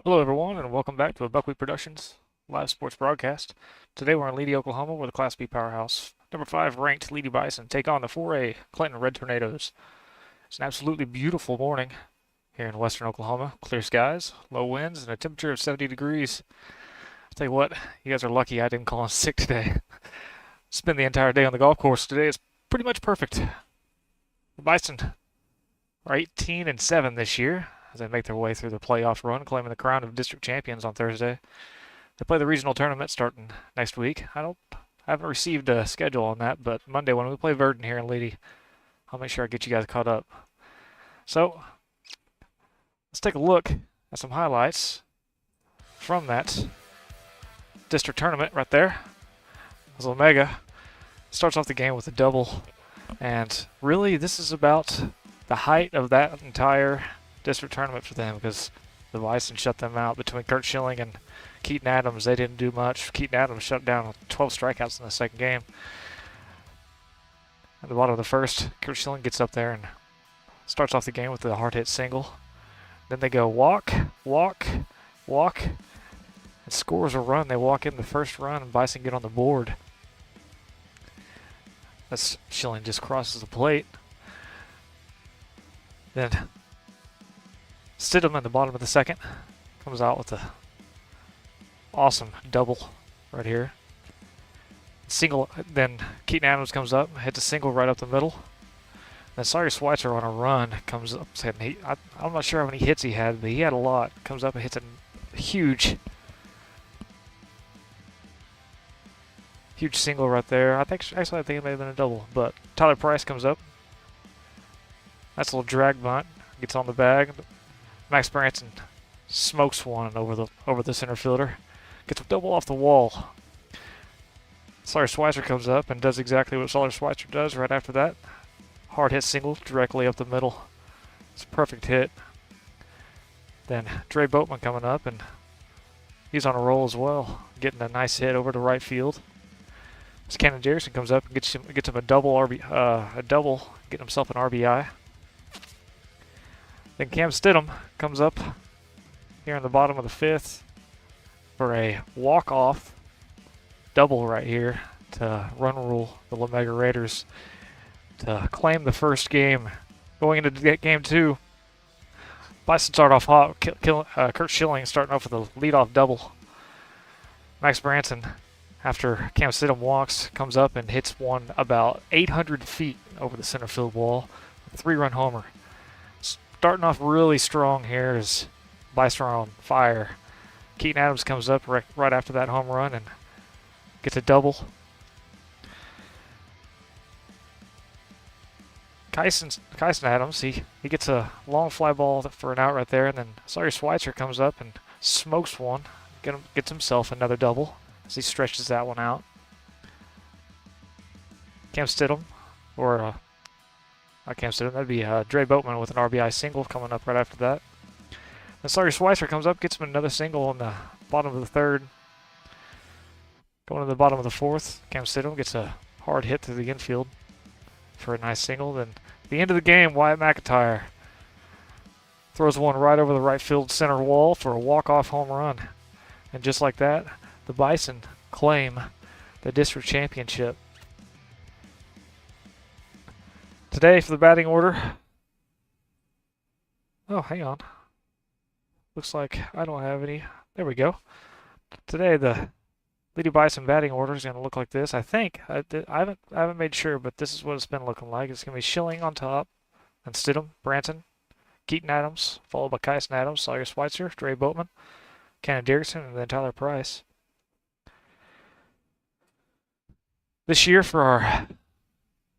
Hello, everyone, and welcome back to a Buckwheat Productions live sports broadcast. Today we're in Leedy, Oklahoma, where the Class B powerhouse, number 5 ranked Leedy Bison, take on the 4A Clinton Red Tornadoes. It's an absolutely beautiful morning here in western Oklahoma. Clear skies, low winds, and a temperature of 70 degrees. I'll tell you what, you guys are lucky I didn't call in sick today. Spend the entire day on the golf course today is pretty much perfect. The Bison are 18-7 this year, as they make their way through the playoff run, claiming the crown of district champions on Thursday. They play the regional tournament starting next week. I haven't received a schedule on that, but Monday when we play Verdon here in Leedy, I'll make sure I get you guys caught up. So let's take a look at some highlights from that district tournament right there. As Omega starts off the game with a double, and really this is about the height of that entire district tournament for them, because the Bison shut them out. Between Kurt Schilling and Keaton Adams, they didn't do much. Keaton Adams shut down 12 strikeouts in the second game. At the bottom of the first, Kurt Schilling gets up there and starts off the game with a hard hit single. Then they go walk, walk, walk, and scores a run. They walk in the first run, and Bison get on the board. As Schilling just crosses the plate. Then Stidham at the bottom of the second comes out with a awesome double right here. Single, then Keaton Adams comes up, hits a single right up the middle. Then Sawyer Schweitzer on a run comes up, and I'm not sure how many hits he had, but he had a lot. Comes up and hits a huge single right there. I think it may have been a double, but Tyler Price comes up. That's a little drag bunt, gets on the bag. Max Branson smokes one over the center fielder. Gets a double off the wall. Sawyer Schweitzer comes up and does exactly what Sawyer Schweitzer does right after that. Hard hit single directly up the middle. It's a perfect hit. Then Dre Boatman coming up, and he's on a roll as well, getting a nice hit over to right field. As Cannon Derrickson comes up and gets him a double, getting himself an RBI. Then Cam Stidham comes up here in the bottom of the fifth for a walk-off double right here to run rule the Omega Raiders to claim the first game. Going into game two, Bison start off hot. Kurt Schilling starting off with a leadoff double. Max Branson, after Cam Stidham walks, comes up and hits one about 800 feet over the center field wall. A 3-run homer. Starting off really strong here is Bison on fire. Keaton Adams comes up right after that home run and gets a double. Kyson Adams, he gets a long fly ball for an out right there, and then Sawyer Schweitzer comes up and smokes one, gets himself another double as he stretches that one out. Cam Stidham, or not Cam Stidham, that'd be Dre Boatman with an RBI single coming up right after that. Then Sawyer Schweitzer comes up, gets him another single on the bottom of the third. Going to the bottom of the fourth, Cam Stidham gets a hard hit through the infield for a nice single. Then at the end of the game, Wyatt McIntyre throws one right over the right field center wall for a walk-off home run. And just like that, the Bison claim the district championship. Today for the batting order. Oh, hang on. Looks like I don't have any. There we go. Today the Leedy Bison batting order is going to look like this. I think I haven't made sure, but this is what it's been looking like. It's going to be Schilling on top, and Stidham, Branson, Keaton Adams, followed by Kyson Adams, Sawyer Schweitzer, Dre Boatman, Cannon Derrickson, and then Tyler Price. This year for our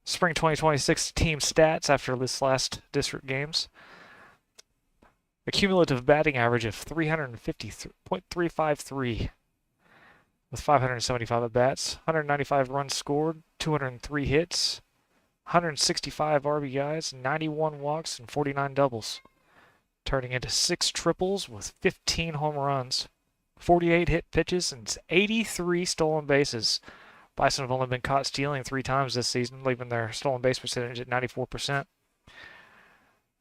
Spring 2026 team stats after this last district games. A cumulative batting average of 350.353 with 575 at-bats, 195 runs scored, 203 hits, 165 RBIs, 91 walks, and 49 doubles, turning into 6 triples with 15 home runs, 48 hit pitches, and 83 stolen bases. Bison have only been caught stealing 3 times this season, leaving their stolen base percentage at 94%.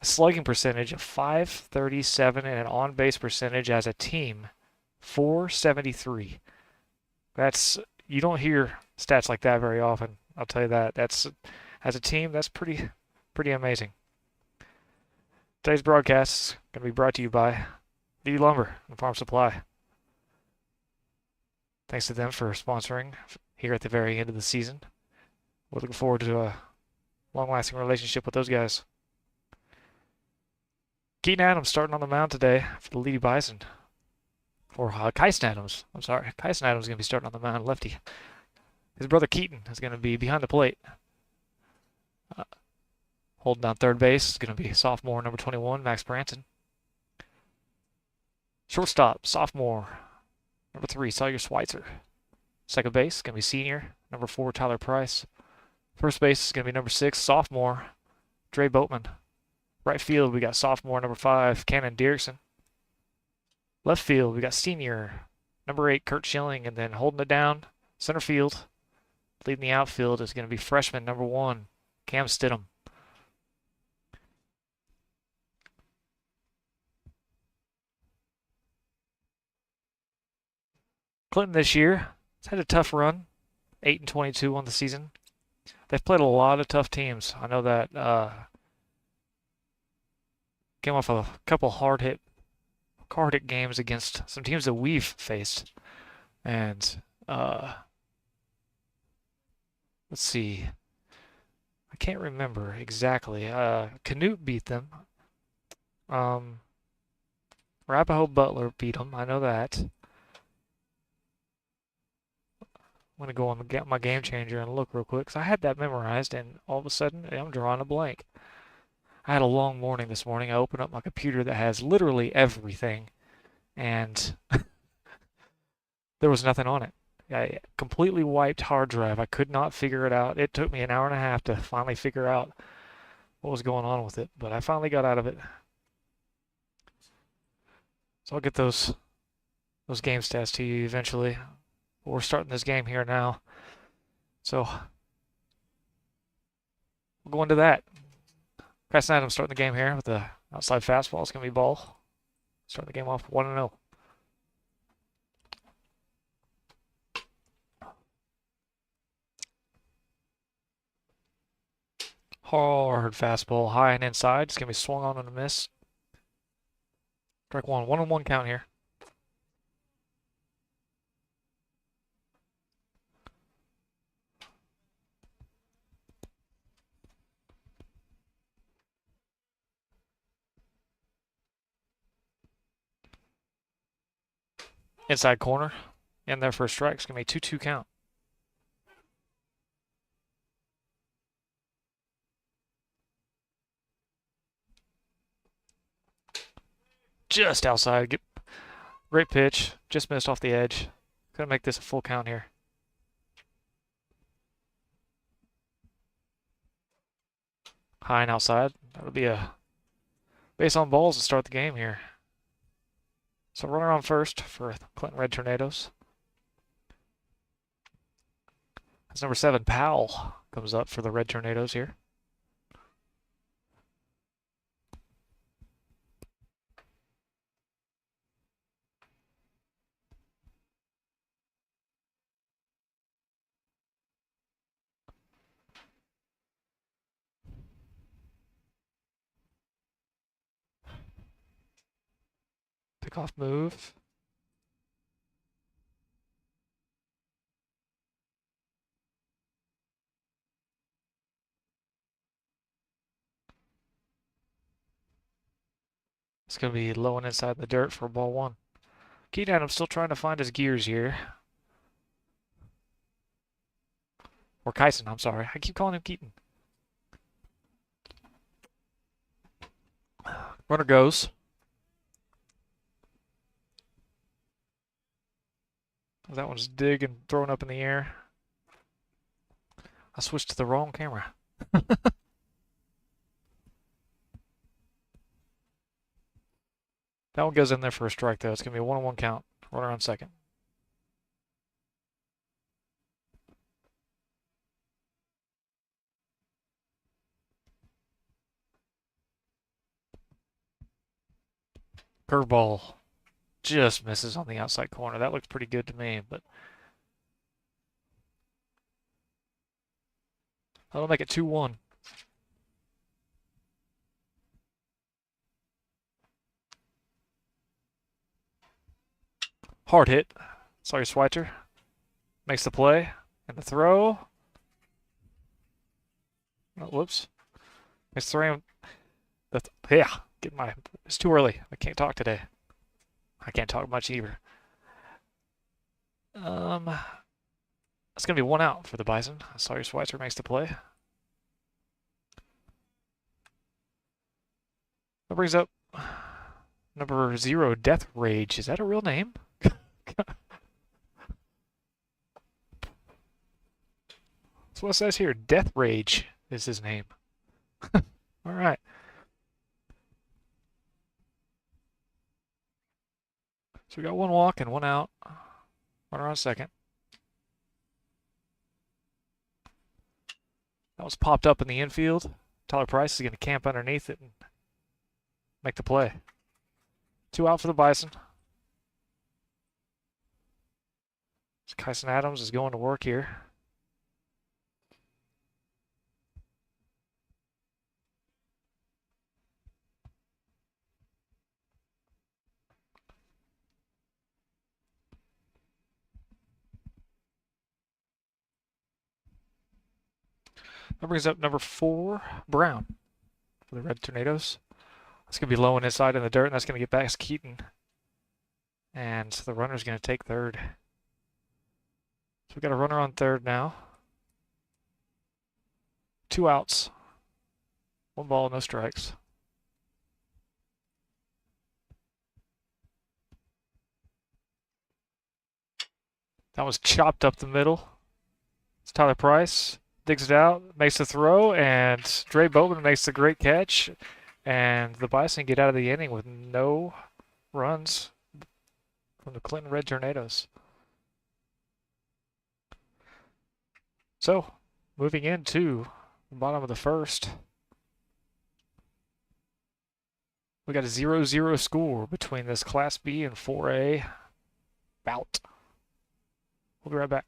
slugging percentage of 537 and an on-base percentage as a team 473. That's you don't hear stats like that very often. I'll tell you that. That's as a team, that's pretty amazing. Today's broadcast is going to be brought to you by LEEDEY Lumber and Farm Supply. Thanks to them for sponsoring here at the very end of the season. We're looking forward to a long-lasting relationship with those guys. Keaton Adams starting on the mound today for the LEEDEY Bison. Or Kyson Adams. I'm sorry. Kyson Adams is going to be starting on the mound, lefty. His brother Keaton is going to be behind the plate. Holding down third base is going to be sophomore number 21, Max Branson. Shortstop, sophomore, number 3, Sawyer Schweitzer. Second base is going to be senior, number 4, Tyler Price. First base is going to be number 6, sophomore, Dre Boatman. Right field, we got sophomore, number 5, Cannon Dierksen. Left field, we got senior, number 8, Kurt Schilling. And then holding it down, center field, leading the outfield is going to be freshman, number 1, Cam Stidham. Clinton this year has had a tough run, 8-22 on the season. They've played a lot of tough teams. I know that. Came off a couple hard-hit games against some teams that we've faced. And let's see. I can't remember exactly. Canute beat them. Arapahoe Butler beat them. I know that. I'm going to go on my game changer and look real quick because I had that memorized, and all of a sudden I'm drawing a blank. I had a long morning this morning. I opened up my computer that has literally everything, and there was nothing on it. I completely wiped hard drive. I could not figure it out. It took me an hour and a half to finally figure out what was going on with it, but I finally got out of it. So I'll get those game stats to you eventually. We're starting this game here now. So we'll go into that. Kyson Adams starting the game here with the outside fastball. It's going to be ball. Starting the game off 1-0. Hard fastball, high and inside. It's going to be swung on and a miss. Strike 1. 1-1 count here. Inside corner. In there for a strike. It's going to be 2-2 count. Just outside. Great pitch. Just missed off the edge. Gonna make this a full count here. High and outside. That'll be a base on balls to start the game here. So runner on first for Clinton Red Tornadoes. That's number 7, Powell, comes up for the Red Tornadoes here. Pickoff move. It's going to be low and inside the dirt for ball 1. Keaton Adams still trying to find his gears here. Or Kyson, I'm sorry. I keep calling him Keaton. Runner goes. That one's digging, throwing up in the air. I switched to the wrong camera. That one goes in there for a strike, though. It's going to be a 1-1 count. Runner on second. Curveball just misses on the outside corner. That looks pretty good to me, but that'll make it 2-1. Hard hit. Sorry, Schweitzer. Makes the play. And the throw. Oh, whoops. Makes the throw. Yeah. It's too early. I can't talk today. I can't talk much either. It's gonna be 1 out for the Bison. Sorry, Schweitzer makes the play. That brings up number 0, Death Rage. Is that a real name? That's what it says here. Death Rage is his name. All right. So we got 1 walk and 1 out. Runner on second. That was popped up in the infield. Tyler Price is going to camp underneath it and make the play. 2 out for the Bison. So Kyson Adams is going to work here. That brings up number 4, Brown, for the Red Tornadoes. That's going to be low and inside in the dirt, and that's going to get past Keaton. And the runner's going to take third. So we've got a runner on third now. 2 outs. 1 ball, no strikes. That was chopped up the middle. It's Tyler Price. Digs it out, makes the throw, and Dre Bowman makes the great catch. And the Bison get out of the inning with no runs from the Clinton Red Tornadoes. So, moving into the bottom of the first, we got a 0-0 score between this Class B and 4A bout. We'll be right back.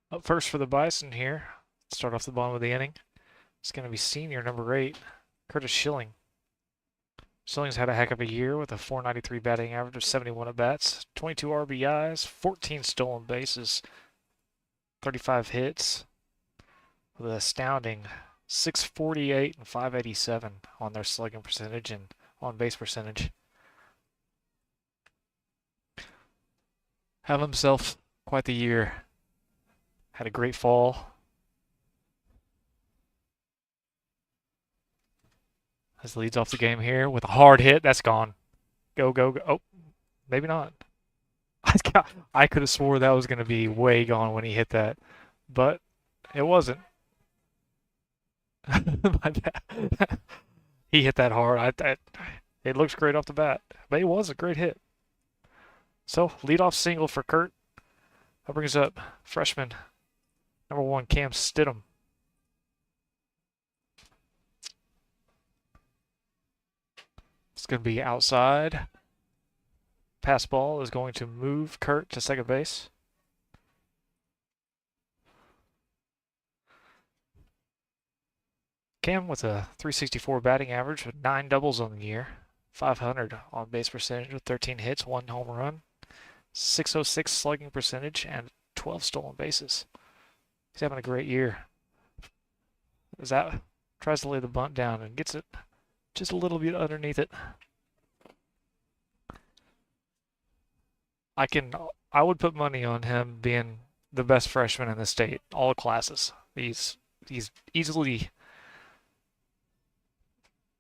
Up first for the Bison here. Start off the bottom of the inning. It's going to be senior number 8, Curtis Schilling. Stillings had a heck of a year with a 493 batting average of 71 at-bats, 22 RBIs, 14 stolen bases, 35 hits, with an astounding 648 and 587 on their slugging percentage and on-base percentage. Have himself quite the year. Had a great fall. As leads off the game here with a hard hit. That's gone. Go, go, go. Oh, maybe not. I could have swore that was going to be way gone when he hit that, but it wasn't. My bad. He hit that hard. It looks great off the bat, but it was a great hit. So, leadoff single for Kurt. That brings up freshman number 1, Cam Stidham. It's going to be outside. Pass ball is going to move Kurt to second base. Cam with a 364 batting average with 9 doubles on the year, 500 on base percentage with 13 hits, 1 home run, 606 slugging percentage, and 12 stolen bases. He's having a great year. As that tries to lay the bunt down and gets it just a little bit underneath it. I would put money on him being the best freshman in the state, all classes. He's easily,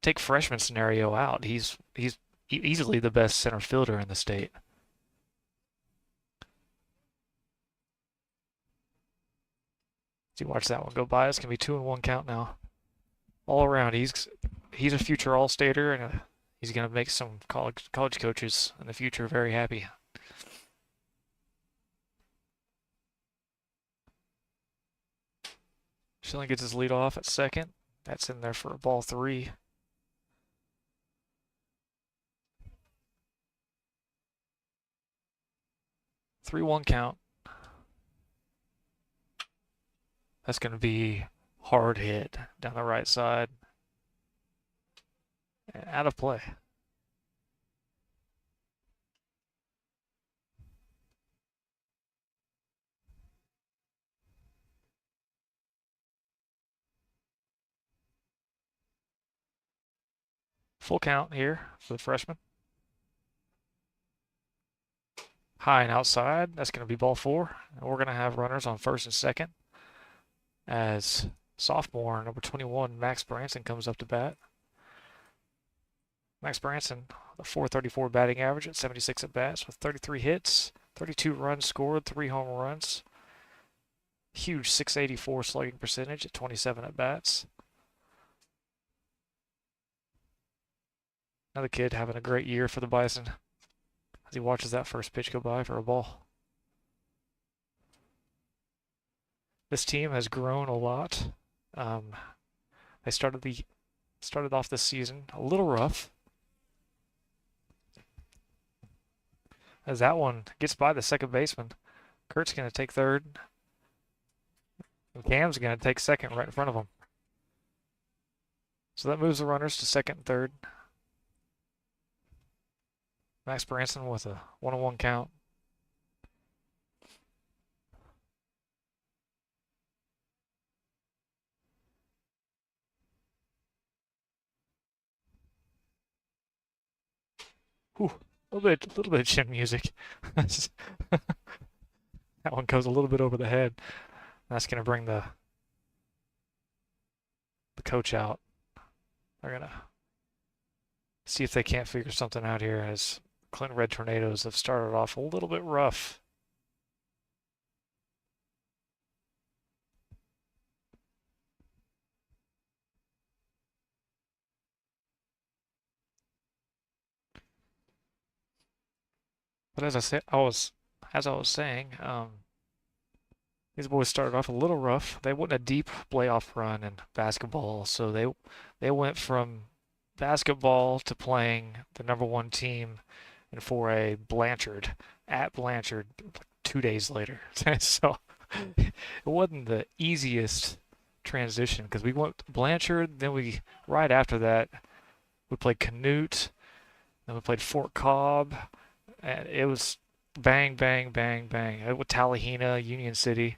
take freshman scenario out. He's easily the best center fielder in the state. See, watch that one go by. It's gonna be 2-1 count now. All around, he's a future All-Stater, and he's gonna make some college coaches in the future very happy. Schilling gets his lead off at second. That's in there for a ball 3. Three-one count. That's going to be hard hit down the right side. And out of play. Full count here for the freshman. High and outside. That's going to be ball 4. And we're going to have runners on first and second as sophomore number 21, Max Branson, comes up to bat. Max Branson, a 434 batting average at 76 at-bats with 33 hits, 32 runs scored, 3 home runs. Huge 684 slugging percentage at 27 at-bats. Another kid having a great year for the Bison as he watches that first pitch go by for a ball. This team has grown a lot. They started off this season a little rough. As that one gets by the second baseman, Kurt's going to take third. And Cam's going to take second right in front of him. So that moves the runners to second and third. Max Branson with a 1-1 count. Whew, a little bit of chin music. That one goes a little bit over the head. That's going to bring the coach out. They're going to see if they can't figure something out here as Clinton Red Tornadoes have started off a little bit rough. But as I was saying, these boys started off a little rough. They went a deep playoff run in basketball, so they went from basketball to playing the number 1 team in 4A, Blanchard, at Blanchard 2 days later. So it wasn't the easiest transition because we went to Blanchard, then right after that we played Canute, Then we played Fort Cobb, and it was bang, bang, bang, bang. With Tallahena, Union City.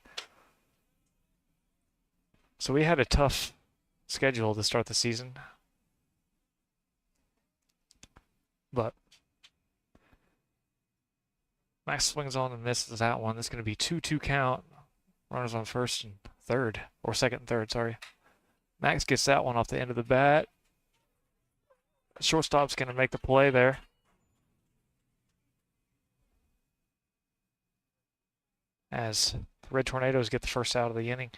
So we had a tough schedule to start the season, but Max swings on and misses that one. This is going to be 2-2 count. Runners on first and third, or second and third, sorry. Max gets that one off the end of the bat. Shortstop's going to make the play there. As the Red Tornadoes get the first out of the inning.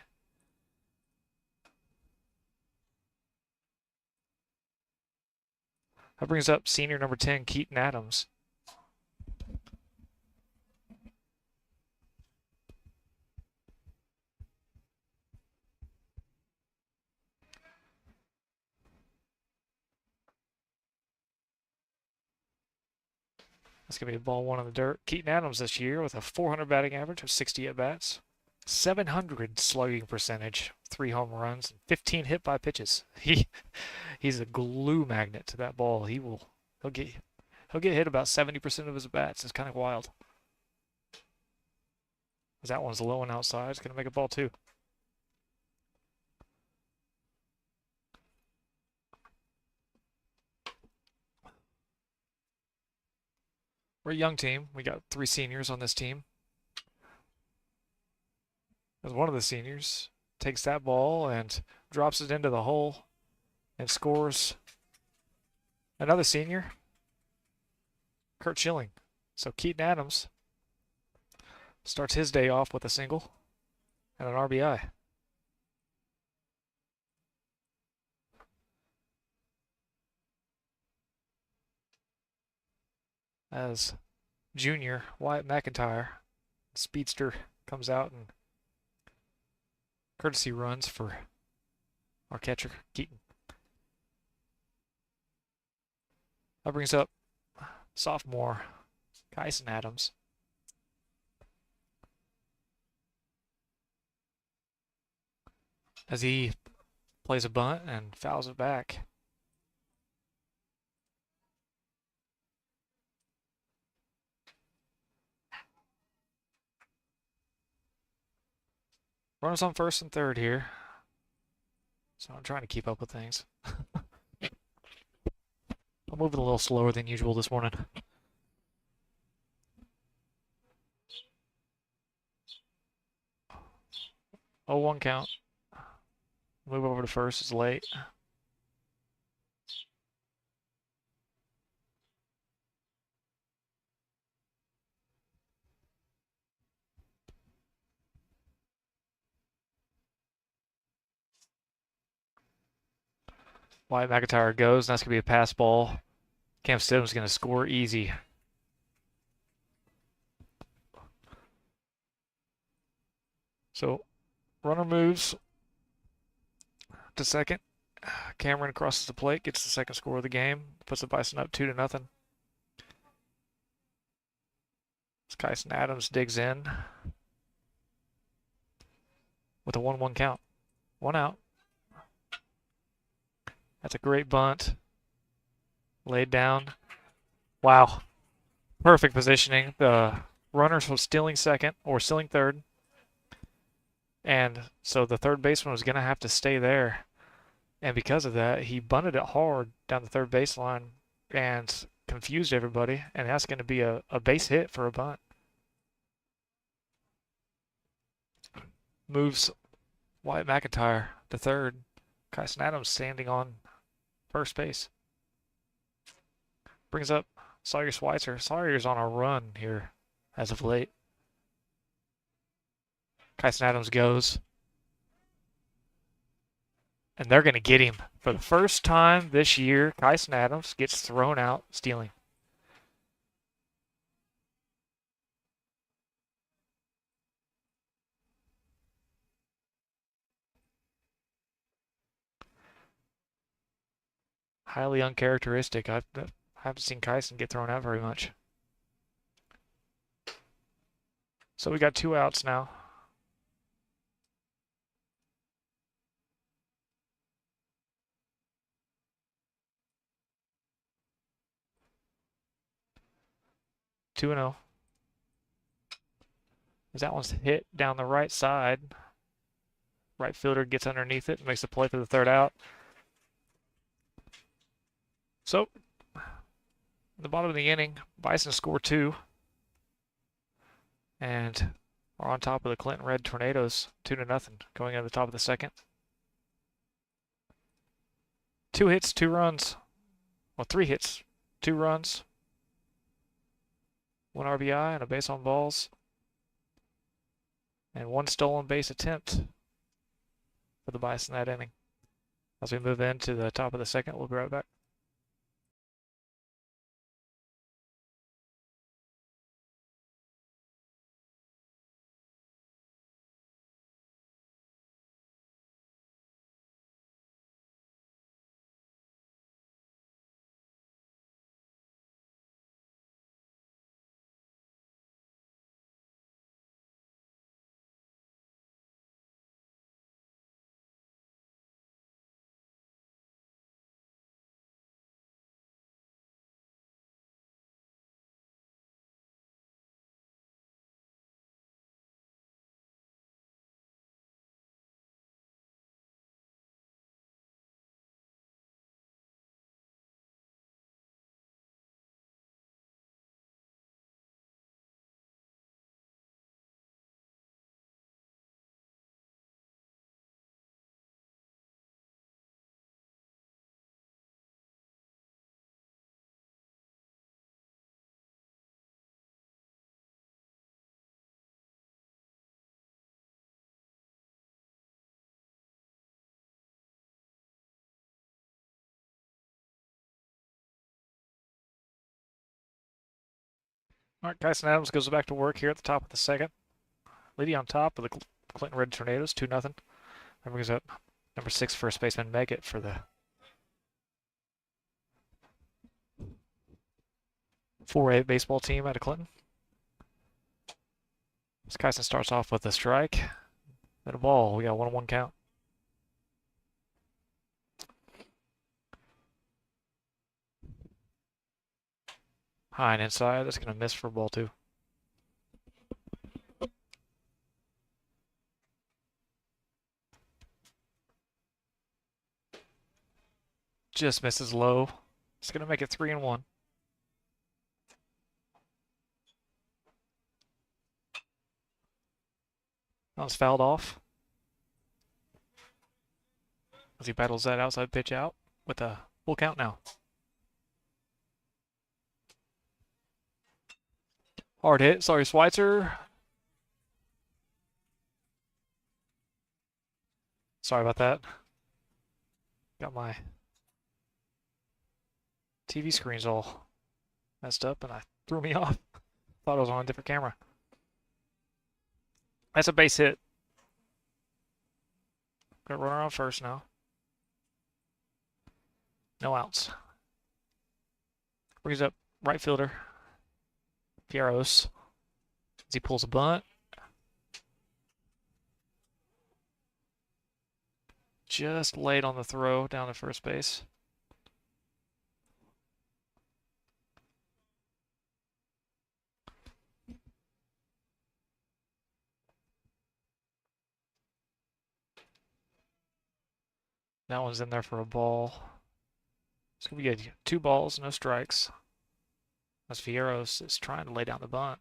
That brings up senior number 10, Keaton Adams. That's going to be ball one in the dirt. Keaton Adams this year with a 400 batting average of 60 at-bats, 700 slugging percentage, 3 home runs, and 15 hit by pitches. He's a glue magnet to that ball. He'll get hit about 70% of his bats. It's kind of wild. That one's low and outside. It's going to make a ball 2. We're a young team. We got 3 seniors on this team. As one of the seniors takes that ball and drops it into the hole and scores. Another senior, Kurt Schilling. So Keaton Adams starts his day off with a single and an RBI. As junior Wyatt McIntyre, speedster, comes out and courtesy runs for our catcher, Keaton. That brings up sophomore Kyson Adams. As he plays a bunt and fouls it back. Runners on first and third here. So I'm trying to keep up with things. I'm moving a little slower than usual this morning. 0-1 count. Move over to first. It's late. Wyatt McIntyre goes, and that's going to be a pass ball. Cam Stidham's going to score easy. So, runner moves to second. Cameron crosses the plate, gets the second score of the game, puts the Bison up 2-0. As Kyson Adams digs in with a 1-1 count. 1 out. That's a great bunt. Laid down. Wow. Perfect positioning. The runners was stealing second, or stealing third. And so the third baseman was going to have to stay there. And because of that, he bunted it hard down the third baseline and confused everybody. And that's going to be a base hit for a bunt. Moves Wyatt McIntyre to third. Kyson Adams standing on first base. Brings up Sawyer Schweitzer. Sawyer's on a run here as of late. Kyson Adams goes. And they're going to get him. For the first time this year, Kyson Adams gets thrown out stealing. Highly uncharacteristic. I haven't seen Kyson get thrown out very much. So we got 2 outs now. 2-0. As that one's hit down the right side. Right fielder gets underneath it and makes a play for the third out. So, at the bottom of the inning, Bison score 2. And are on top of the Clinton Red Tornadoes, 2-0, going into the top of the second. 2 hits, 2 runs. Well, 3 hits, 2 runs. 1 RBI and a base on balls. And 1 stolen base attempt for the Bison that inning. As we move into the top of the second, we'll be right back. All right, Kyson Adams goes back to work here at the top of the second. LEEDEY on top of the Clinton Red Tornadoes, 2-0. That brings up number 6 first baseman Meggett for the 4A baseball team out of Clinton. As Kyson starts off with a strike and a ball. We got 1-1 count. High and inside. That's going to miss for ball 2. Just misses low. It's going to make it 3-1. That was fouled off. As he battles that outside pitch out with a full count now. Hard hit. Sorry, Schweitzer. Sorry about that. Got my TV screens all messed up and I threw me off. Thought I was on a different camera. That's a base hit. Got a runner on first now. No outs. Brings up right fielder Fierros as he pulls a bunt. Just late on the throw down to first base. That one's in there for a ball. It's going to be good. 2 balls, no strikes. As Fierros is trying to lay down the bunt.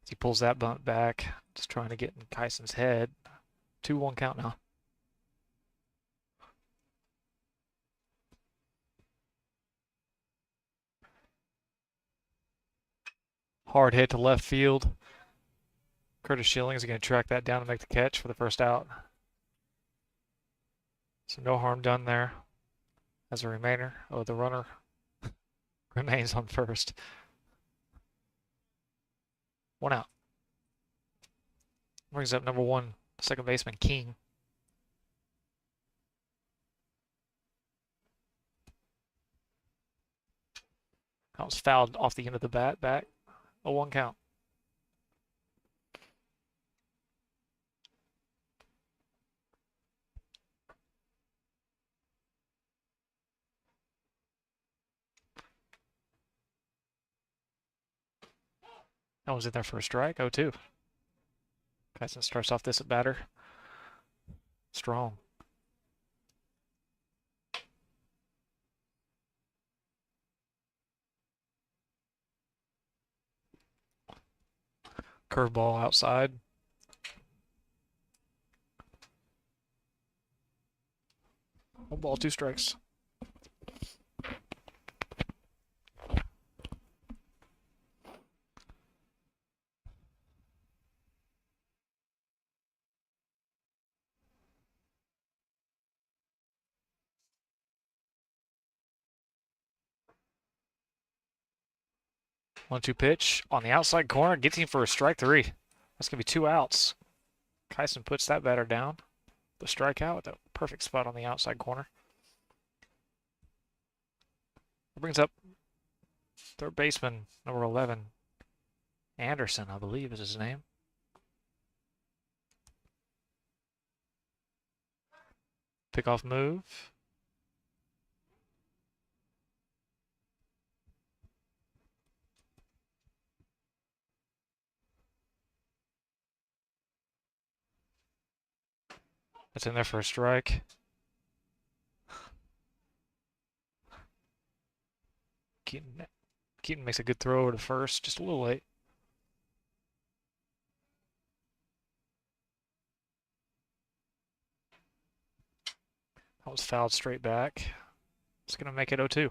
He pulls that bunt back, just trying to get in Kyson's head. 2-1 count now. Hard hit to left field. Curtis Schilling is going to track that down and make the catch for the first out. So no harm done there. As a remainder, the runner remains on first. 1 out. Brings up number 1, second baseman King. That was fouled off the end of the bat back. A 1 count. That was in there for a strike. 0-2. Kyson starts off this at batter. Strong. Curveball outside. One ball, 2 strikes. One-two pitch on the outside corner. Gets him for a strike 3. That's going to be 2 outs. Kyson puts that batter down. The strikeout with a perfect spot on the outside corner. That brings up third baseman, number 11. Anderson, I believe is his name. Pickoff move. That's in there for a strike. Keaton makes a good throw over to first, just a little late. That was fouled straight back. It's going to make it 0-2.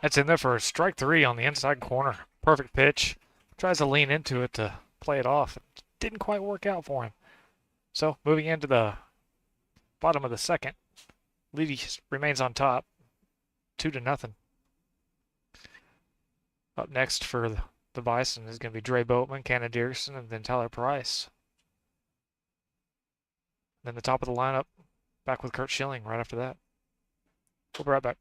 That's in there for a strike 3 on the inside corner. Perfect pitch. Tries to lean into it to play it off. It didn't quite work out for him. So moving into the bottom of the second, Leedy remains on top, 2-0. Up next for the Bison is going to be Dre Boatman, Cannon Dickerson, and then Tyler Price. Then the top of the lineup, back with Kurt Schilling right after that. We'll be right back.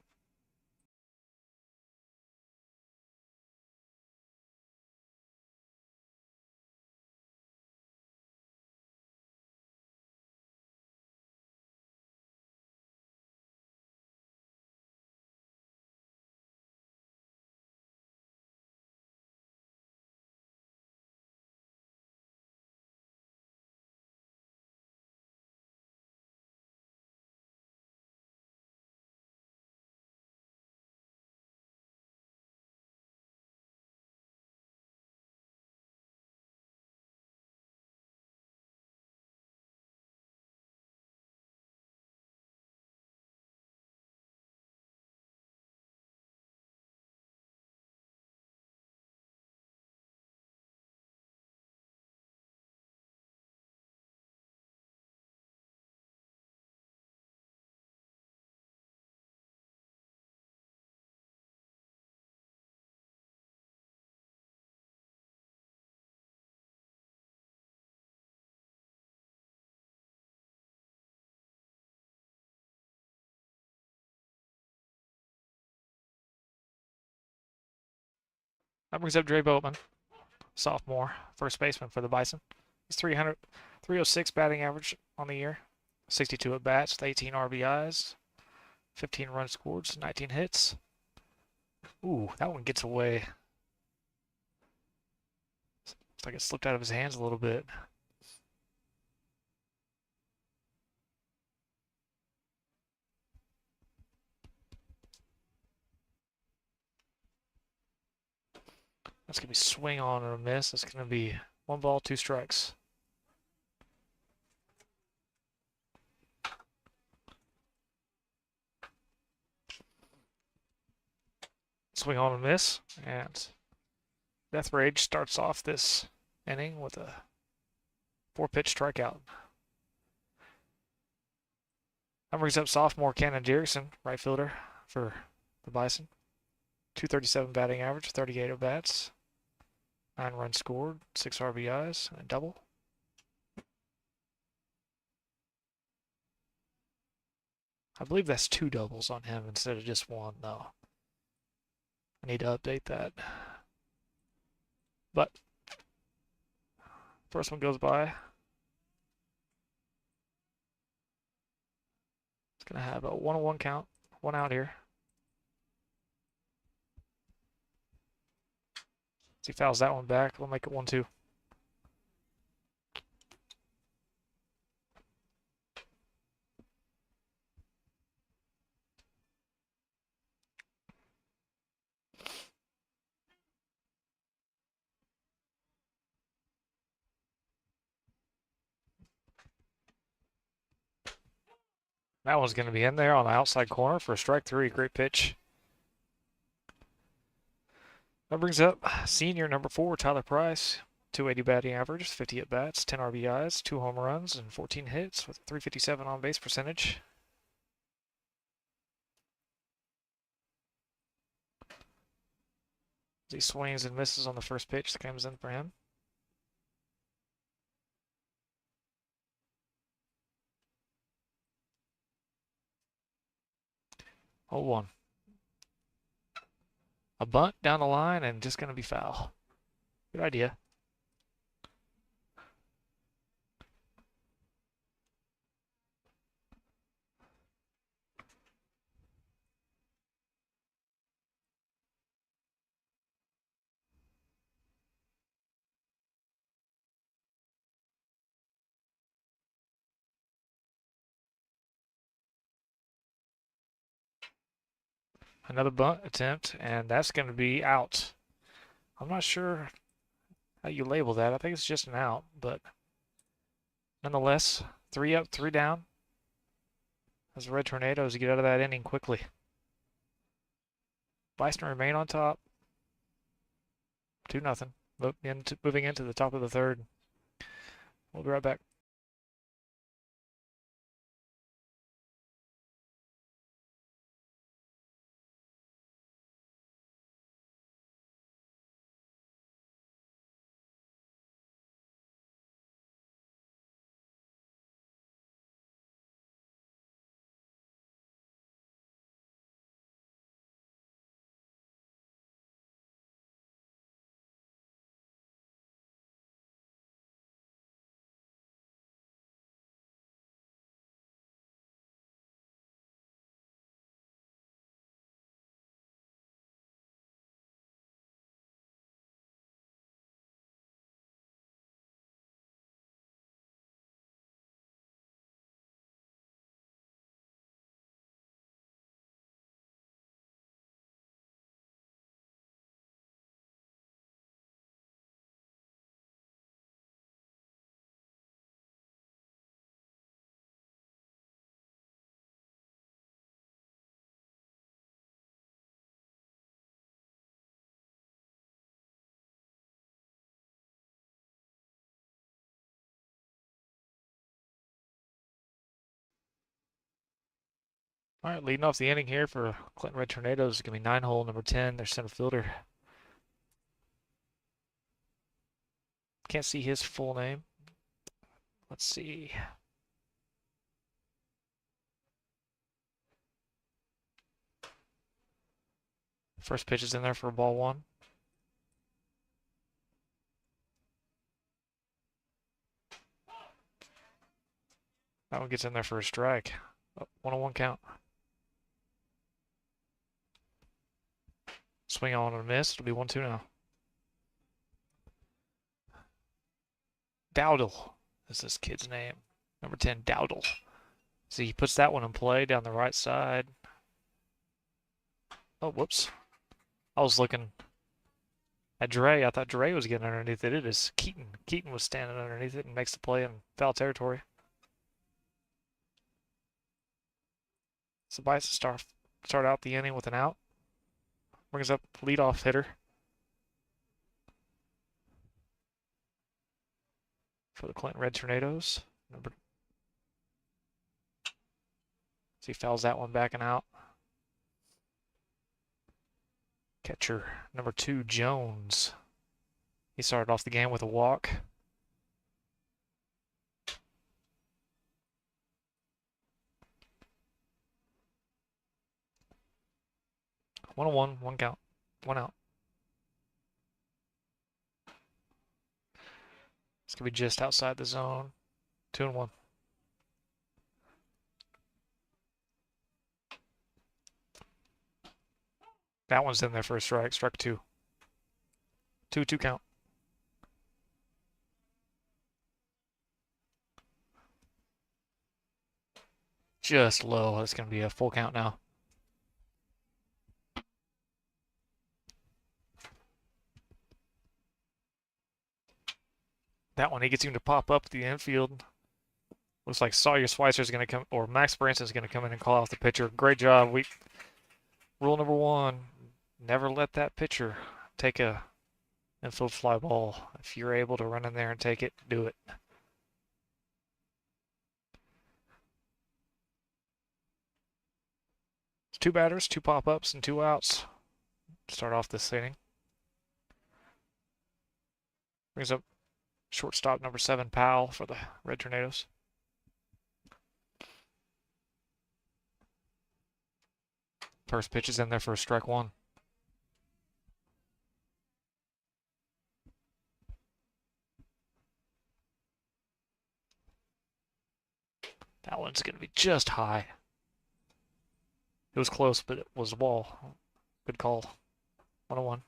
That brings up Dre Boatman, sophomore, first baseman for the Bison. He's 306 batting average on the year, 62 at bats with 18 RBIs, 15 runs scored, 19 hits. Ooh, that one gets away. Looks like it slipped out of his hands a little bit. That's going to be swing on and a miss. That's going to be 1 ball, 2 strikes. Swing on and miss. And Death Rage starts off this inning with a 4-pitch strikeout. That brings up sophomore Cannon Dickerson, right fielder for the Bison. 237 batting average, 38 at bats, 9 runs scored, 6 RBIs, and a double. I believe that's 2 doubles on him instead of just 1, though. I need to update that. But First one goes by. It's going to have a 1-1 count. One out here. So he fouls that one back. We'll make it 1-2. That one's going to be in there on the outside corner for strike 3. Great pitch. That brings up senior number 4, Tyler Price. 280 batting average, 50 at bats, 10 RBIs, 2 home runs, and 14 hits with a 357 on base percentage. He swings and misses on the first pitch that comes in for him. 0-1. A bunt down the line and just going to be foul. Good idea. Another bunt attempt, and that's going to be out. I'm not sure how you label that. I think it's just an out, but nonetheless, 3 up, 3 down. As the Red Tornadoes get out of that inning quickly. Bison remain on top. 2-0. Moving into the top of the third. We'll be right back. All right, leading off the inning here for Clinton Red Tornadoes is going to be 9-hole, number 10, their center fielder. Can't see his full name. Let's see. First pitch is in there for ball 1. That one gets in there for a strike. 1-1 count. Swing on and a miss. It'll be 1-2 now. Dowdle is this kid's name. Number 10, Dowdle. See, he puts that one in play down the right side. Oh, whoops. I was looking at Dre. I thought Dre was getting underneath it. It is Keaton. Keaton was standing underneath it and makes the play in foul territory. So Bison start out the inning with an out. Brings up leadoff hitter for the Clinton Red Tornadoes. So he fouls that one back and out. Catcher number 2, Jones. He started off the game with a walk. One on one, 1 count, 1 out. It's going to be just outside the zone. 2-1. That one's in there for a strike. Strike 2. 2-2 count. Just low. It's going to be a full count now. That one, he gets him to pop up the infield. Looks like Sawyer Schweitzer is going to come, or Max Branson is going to come in and call out the pitcher. Great job. Rule number 1, never let that pitcher take a infield fly ball. If you're able to run in there and take it, do it. It's 2 batters, 2 pop-ups, and 2 outs. Start off this inning. Brings up shortstop number 7, Powell, for the Red Tornadoes. First pitch is in there for a strike 1. That one's going to be just high. It was close, but it was a ball. Good call. 1-1.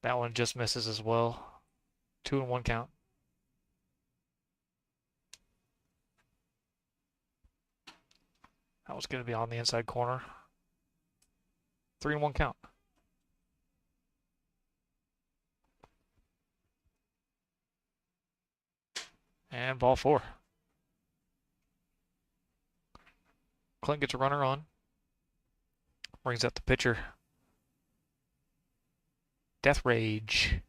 That one just misses as well. 2-1 count. That was going to be on the inside corner. 3-1 count. And ball 4. Clint gets a runner on. Brings up the pitcher. Death Rage.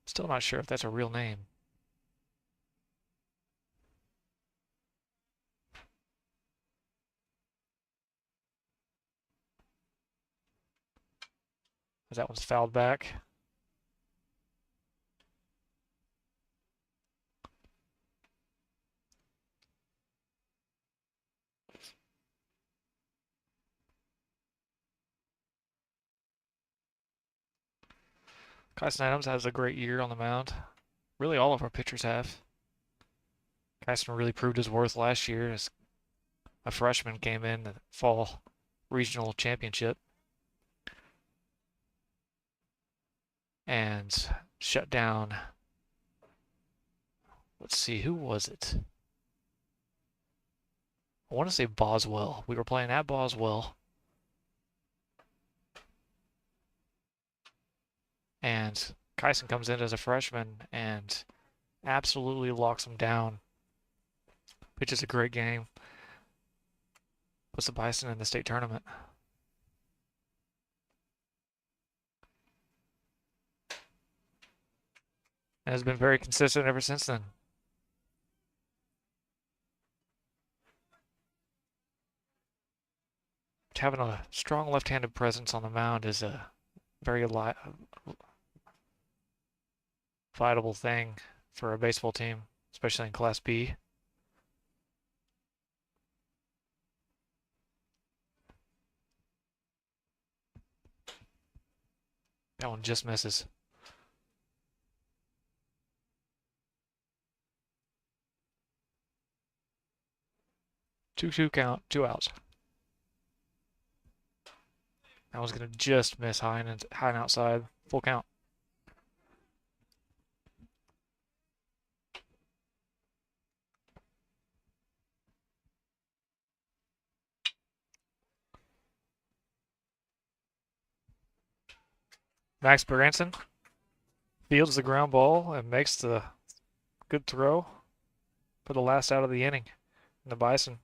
Still not sure if that's a real name. That one's fouled back. Kyson Adams has a great year on the mound. Really, all of our pitchers have. Kyson really proved his worth last year as a freshman came in the fall regional championship and shut down. Let's see, who was it? I want to say Boswell. We were playing at Boswell. And Kyson comes in as a freshman and absolutely locks him down. Pitches a great game. Puts the Bison in the state tournament. And has been very consistent ever since then. Having a strong left-handed presence on the mound is a very viable thing for a baseball team, especially in Class B. That one just misses. Two count, 2 outs. That one's going to just miss high and outside. Full count. Max Branson fields the ground ball and makes the good throw for the last out of the inning. And the Bison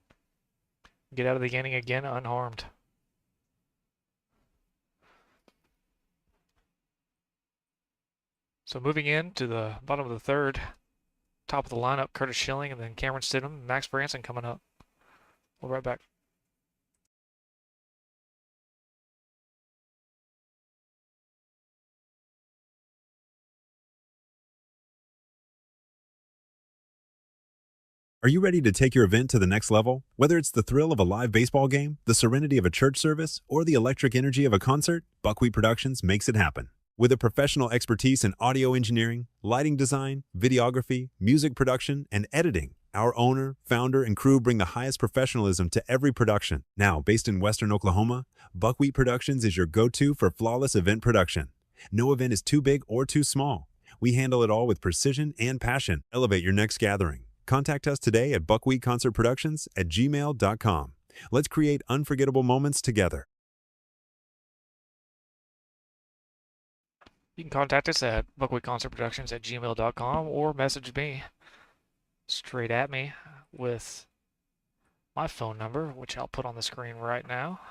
get out of the inning again unharmed. So moving in to the bottom of the third, top of the lineup, Curtis Schilling and then Cameron Stidham, Max Branson coming up. We'll be right back. Are you ready to take your event to the next level? Whether it's the thrill of a live baseball game, the serenity of a church service, or the electric energy of a concert, Buckwheat Productions makes it happen. With a professional expertise in audio engineering, lighting design, videography, music production, and editing, our owner, founder, and crew bring the highest professionalism to every production. Now, based in Western Oklahoma, Buckwheat Productions is your go-to for flawless event production. No event is too big or too small. We handle it all with precision and passion. Elevate your next gathering. Contact us today at buckwheatconcertproductions@gmail.com. Let's create unforgettable moments together. You can contact us at buckwheatconcertproductions@gmail.com or message me straight at me with my phone number, which I'll put on the screen right now.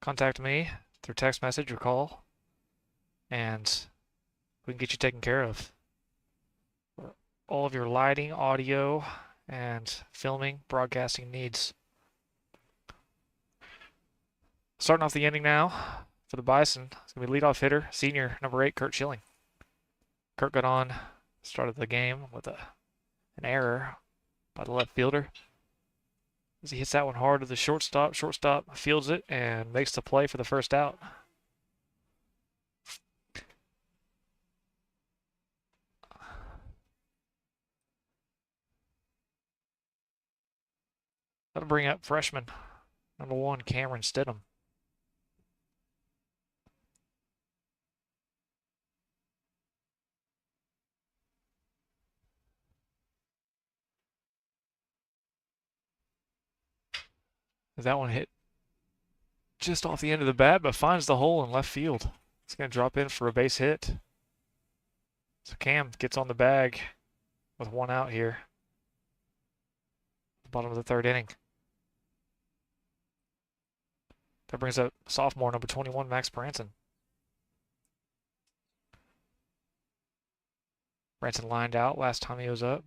Contact me through text message or call, and we can get you taken care of. For all of your lighting, audio, and filming, broadcasting needs. Starting off the inning now for the Bison. It's going to be leadoff hitter, senior number 8, Kurt Schilling. Kurt got on, started the game with an error by the left fielder. As he hits that one hard to the shortstop, shortstop fields it and makes the play for the first out. That'll bring up freshman number 1, Cameron Stidham. That one hit just off the end of the bat, but finds the hole in left field. It's going to drop in for a base hit. So Cam gets on the bag with 1 out here. Bottom of the 3rd inning. That brings up sophomore number 21, Max Branson. Branson lined out last time he was up.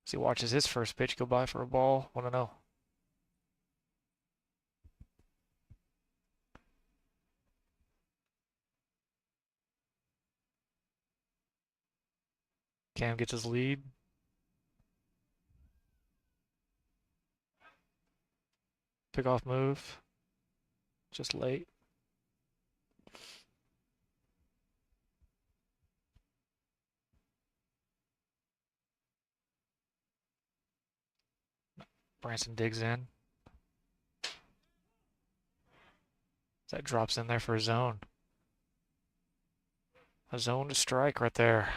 As he watches his first pitch go by for a ball, 1-0. Cam gets his lead. Pickoff move. Just late. Branson digs in. That drops in there for a zone. A zone to strike right there.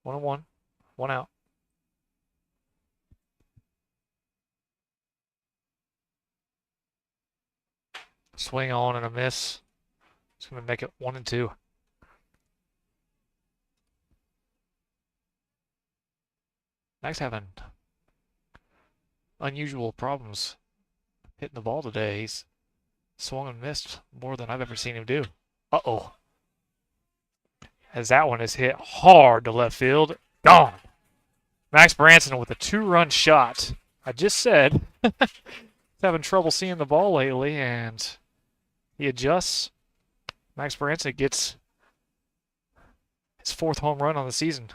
1-1. 1 out. Swing on and a miss. It's going to make it 1-2. Max having unusual problems hitting the ball today. He's swung and missed more than I've ever seen him do. Uh-oh. As that one is hit hard to left field. Gone. Max Branson with a 2-run shot. I just said he's having trouble seeing the ball lately, and he adjusts. Max Branson gets his 4th home run on the season.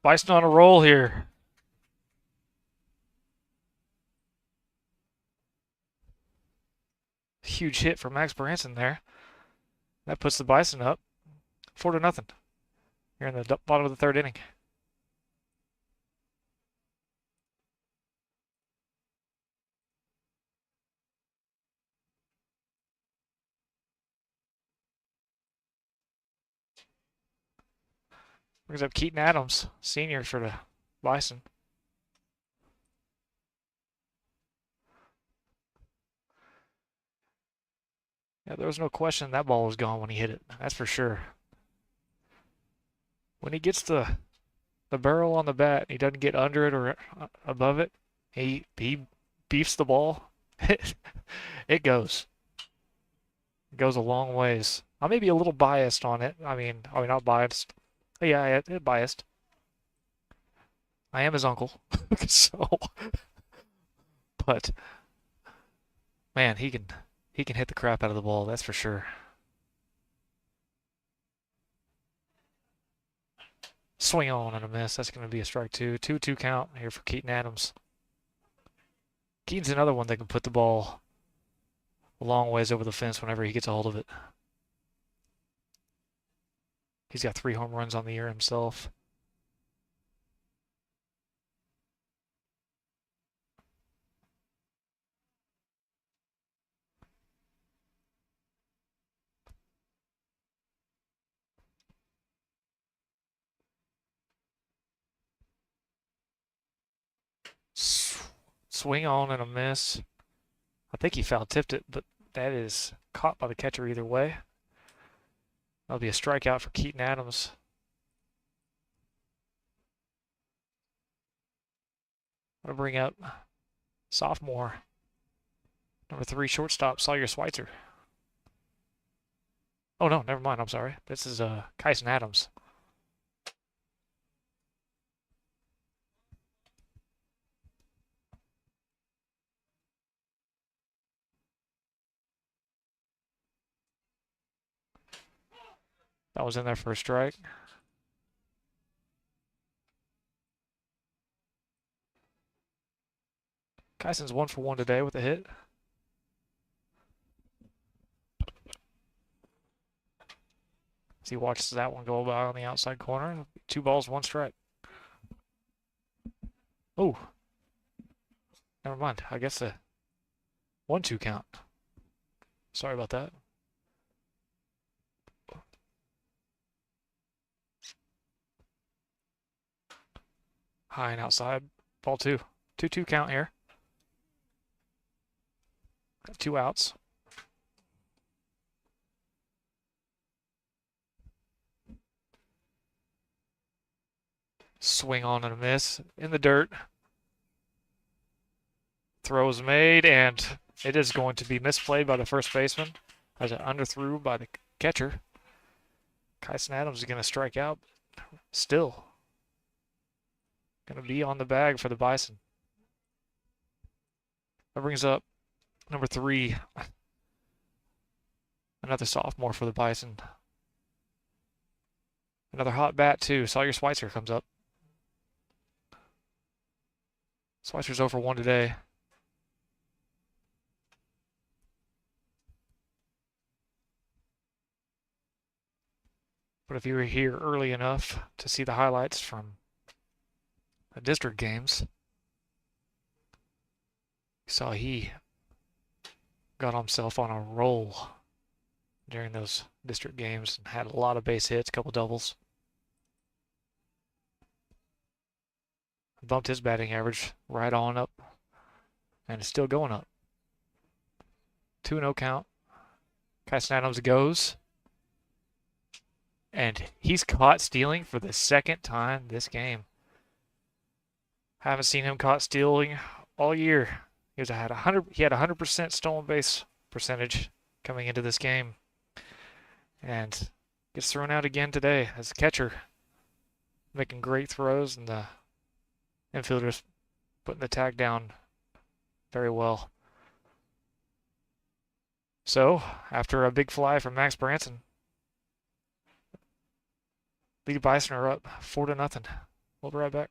Bison on a roll here. Huge hit for Max Branson there. That puts the Bison up 4-0 here in the bottom of the 3rd inning. Brings up Keaton Adams, senior for the Bison. Yeah, there was no question that ball was gone when he hit it. That's for sure. When he gets the barrel on the bat, he doesn't get under it or above it. He beefs the ball. It goes. It goes a long ways. I may be a little biased on it. I mean not biased, Yeah, biased. I am his uncle, so but man, he can hit the crap out of the ball. That's for sure. Swing on and a miss. That's going to be a strike two. 2-2 count here for Keaton Adams. Keaton's another one that can put the ball a long ways over the fence whenever he gets a hold of it. He's got 3 home runs on the year himself. Swing on and a miss. I think he foul tipped it, but that is caught by the catcher either way. That'll be a strikeout for Keaton Adams. I'm going to bring up sophomore, number 3 shortstop, Sawyer Schweitzer. Oh, no, never mind. I'm sorry. This is Kyson Adams. That was in there for a strike. Kyson's 1 for 1 today with a hit. As he watches that one go by on the outside corner. 2 balls, 1 strike. Oh, never mind. I guess a 1-2 count. Sorry about that. High and outside. Ball 2. 2-2 count here. Got 2 outs. Swing on and a miss in the dirt. Throw is made, and it is going to be misplayed by the first baseman as it underthrew by the catcher. Kyson Adams is going to strike out. Still going to be on the bag for the Bison. That brings up number 3, another sophomore for the Bison. Another hot bat, too. Sawyer Schweitzer comes up. Schweitzer's 0 for 1 today. But if you were here early enough to see the highlights from the district games, you saw he got himself on a roll during those district games and had a lot of base hits, a couple doubles. Bumped his batting average right on up, and it's still going up. 2-0 count. Kyson Adams goes, and he's caught stealing for the second time this game. Haven't seen him caught stealing all year. He had a 100% stolen base percentage coming into this game, and gets thrown out again today as a catcher, making great throws, and the infielders putting the tag down very well. So, after a big fly from Max Branson, Leedy Bison are up 4-0. We'll be right back.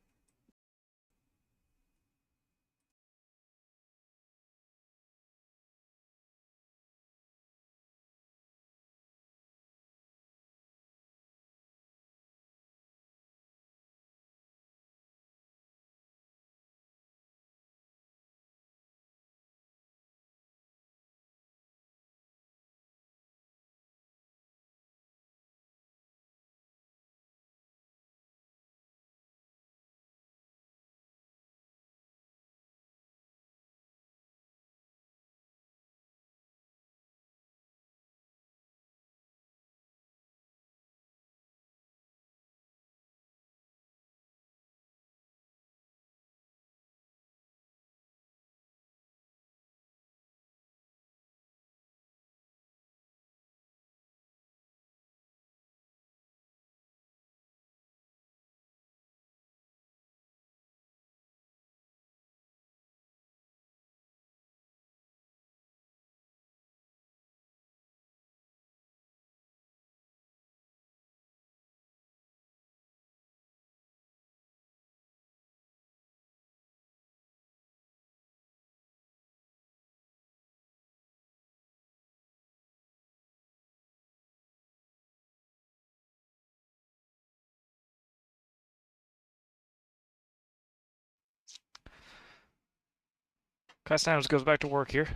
Castellanos goes back to work here.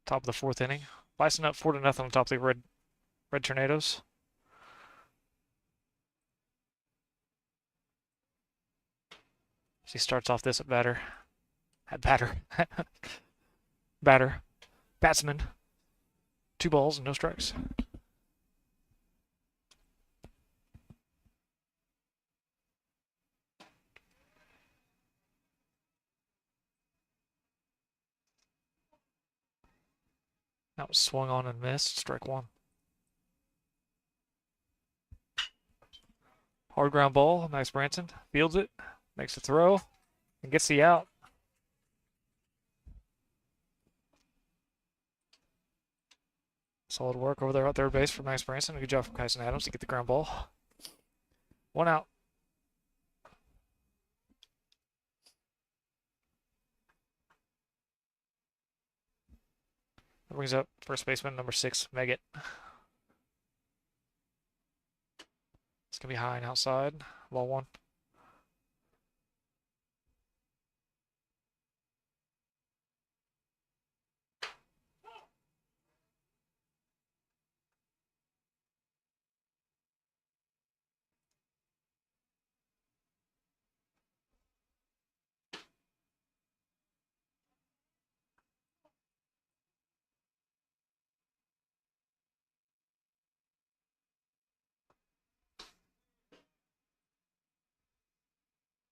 Top of the fourth inning. Bison up 4-0 on top of the red Tornadoes. She starts off this at batter. At batter. Batter. Batsman. 2 balls and no strikes. That was swung on and missed. Strike 1. Hard ground ball. Max Branson fields it. Makes the throw. And gets the out. Solid work over there at third base for Max Branson. Good job from Kyson Adams to get the ground ball. 1 out. That brings up first baseman number 6, Meggett. It's going to be high and outside. Ball 1.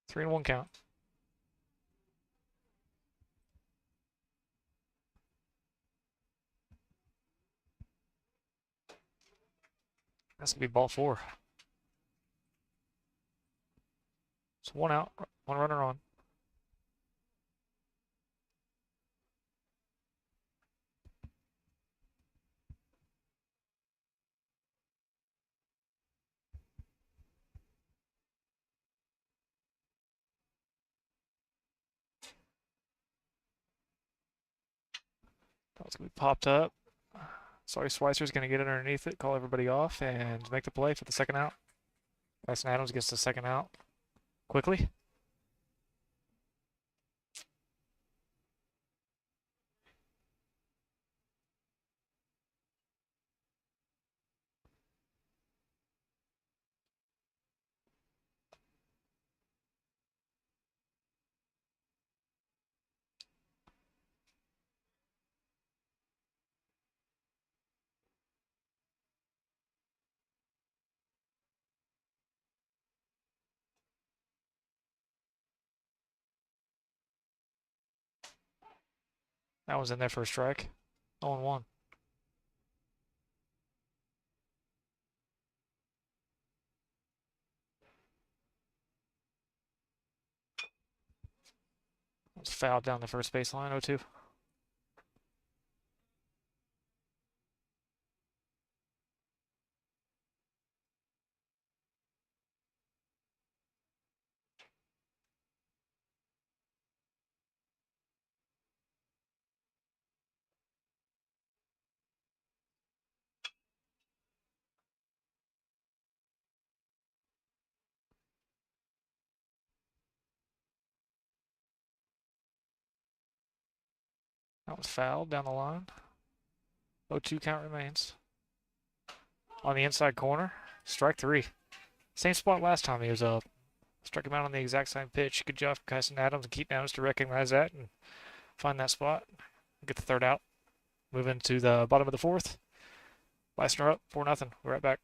Three and 1 count. That's going to be ball 4. So 1 out, 1 runner on. That's going to be popped up. Sorry, Schweitzer's going to get underneath it, call everybody off, and make the play for the second out. Tyson Adams gets the second out quickly. That was in there for a strike. 0-1. That was fouled down the first baseline, 0-2. That was fouled down the line. 0-2 count remains. On the inside corner, strike 3. Same spot last time he was up. Struck him out on the exact same pitch. Good job from Kyson Adams and Keaton Adams to recognize that and find that spot. Get the third out. Move into the bottom of the 4th. Bison are up 4-0. We're right back.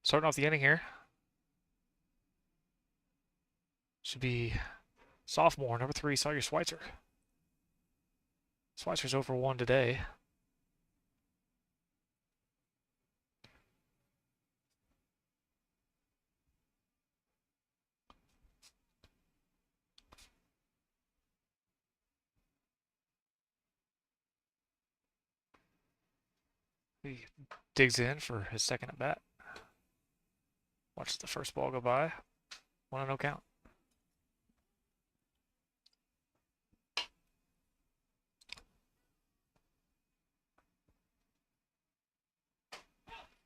Starting off the inning here. Should be sophomore, number 3, Sawyer Schweitzer. Schweitzer's over 1 today. He digs in for his second at bat. Watch the first ball go by. 1-0 count.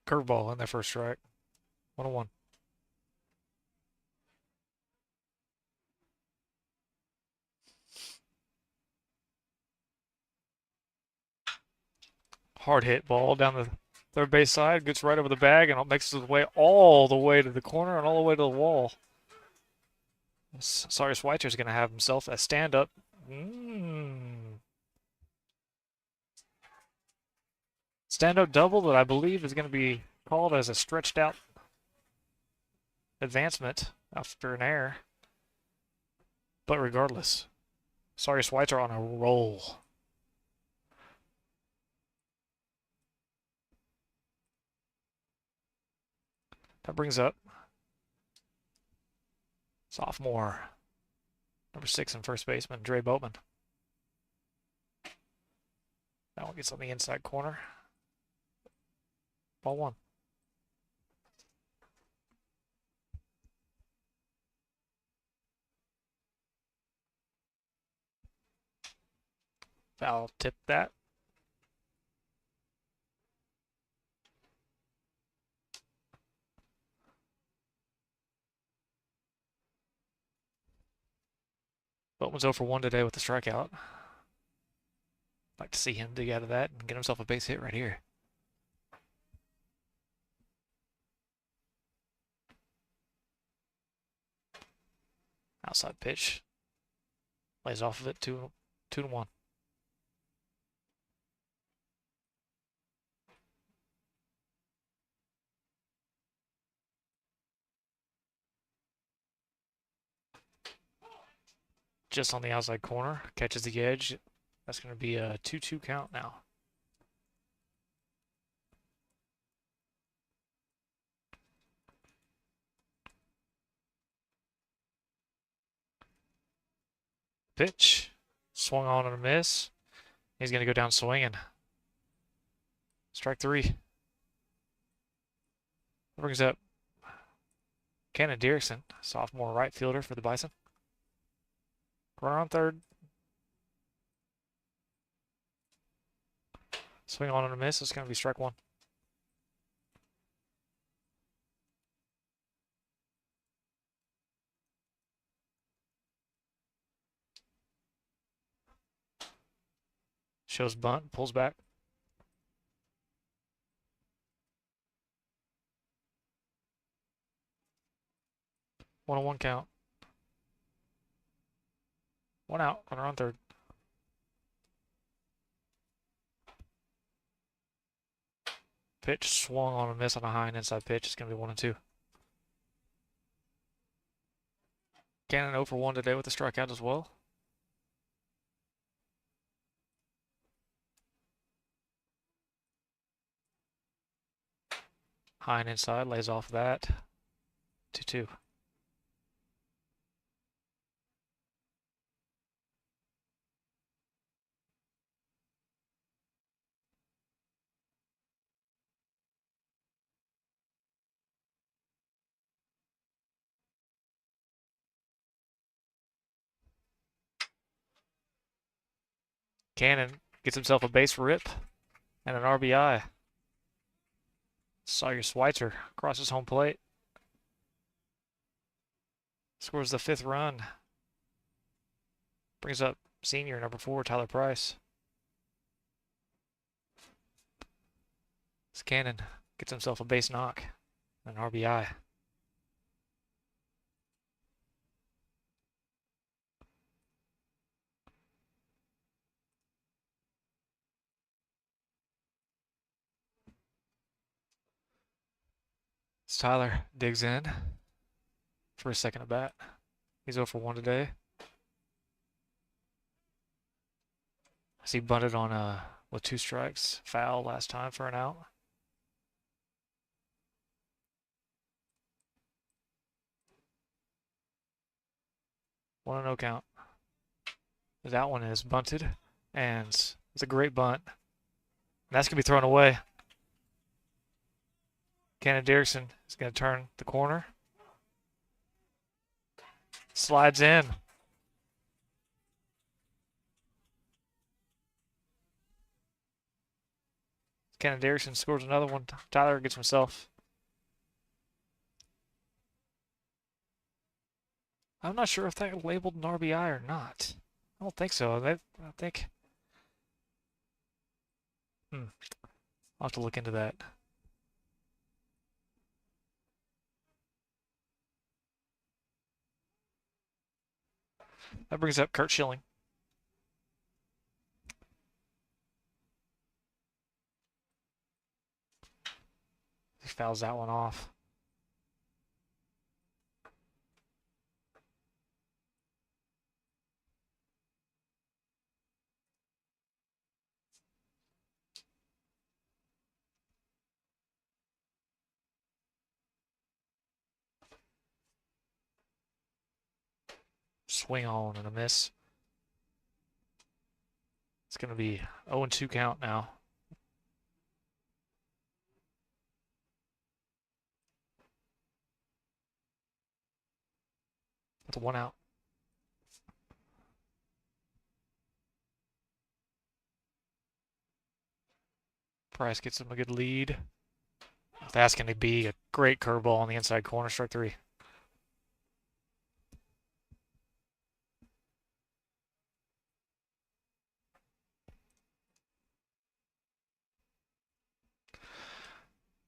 Curveball in that first strike. 1-1. Hard hit ball down the third base side. Gets right over the bag and makes its way all the way to the corner and all the way to the wall. Sorry, Schweitzer's going to have himself a stand-up. Stand-up double that I believe is going to be called as a stretched-out advancement after an error. But regardless, sorry, Schweitzer on a roll. That brings up sophomore, number 6 and first baseman, Dre Boatman. That one gets on the inside corner. Ball 1. Foul tip that. Boatman's 0 for 1 today with the strikeout. Like to see him dig out of that and get himself a base hit right here. Outside pitch. Lays off of it, 2-1. Just on the outside corner, catches the edge. That's going to be a 2-2 count now. Pitch. Swung on and a miss. He's going to go down swinging. Strike 3. That brings up Cannon Dierksen, sophomore right fielder for the Bison. Runner on third. Swing on and a miss. It's going to be strike 1. Shows bunt, pulls back. 1-1 count. 1 out, runner on third. Pitch swung on a miss on a high and inside pitch. It's going to be 1-2. Cannon 0 for 1 today with a strikeout as well. High and inside, lays off that. 2-2. Cannon gets himself a base rip and an RBI. Sawyer Schweitzer crosses home plate. Scores the 5th run. Brings up senior number 4, Tyler Price. This Cannon gets himself a base knock and an RBI. Tyler digs in for his second at bat. He's 0 for 1 today. As he bunted on with 2 strikes, foul last time for an out. One and no count. That one is bunted, and it's a great bunt. And that's gonna be thrown away. Cannon Derrickson is gonna turn the corner. Slides in. Cannon Derrickson scores another one. Tyler gets himself. I'm not sure if that labeled an RBI or not. I don't think so. I think. I'll have to look into that. That brings up Kurt Schilling. He fouls that one off. Swing on and a miss. It's going to be 0-2 count now. That's a 1 out. Price gets him a good lead. That's going to be a great curveball on the inside corner, strike 3.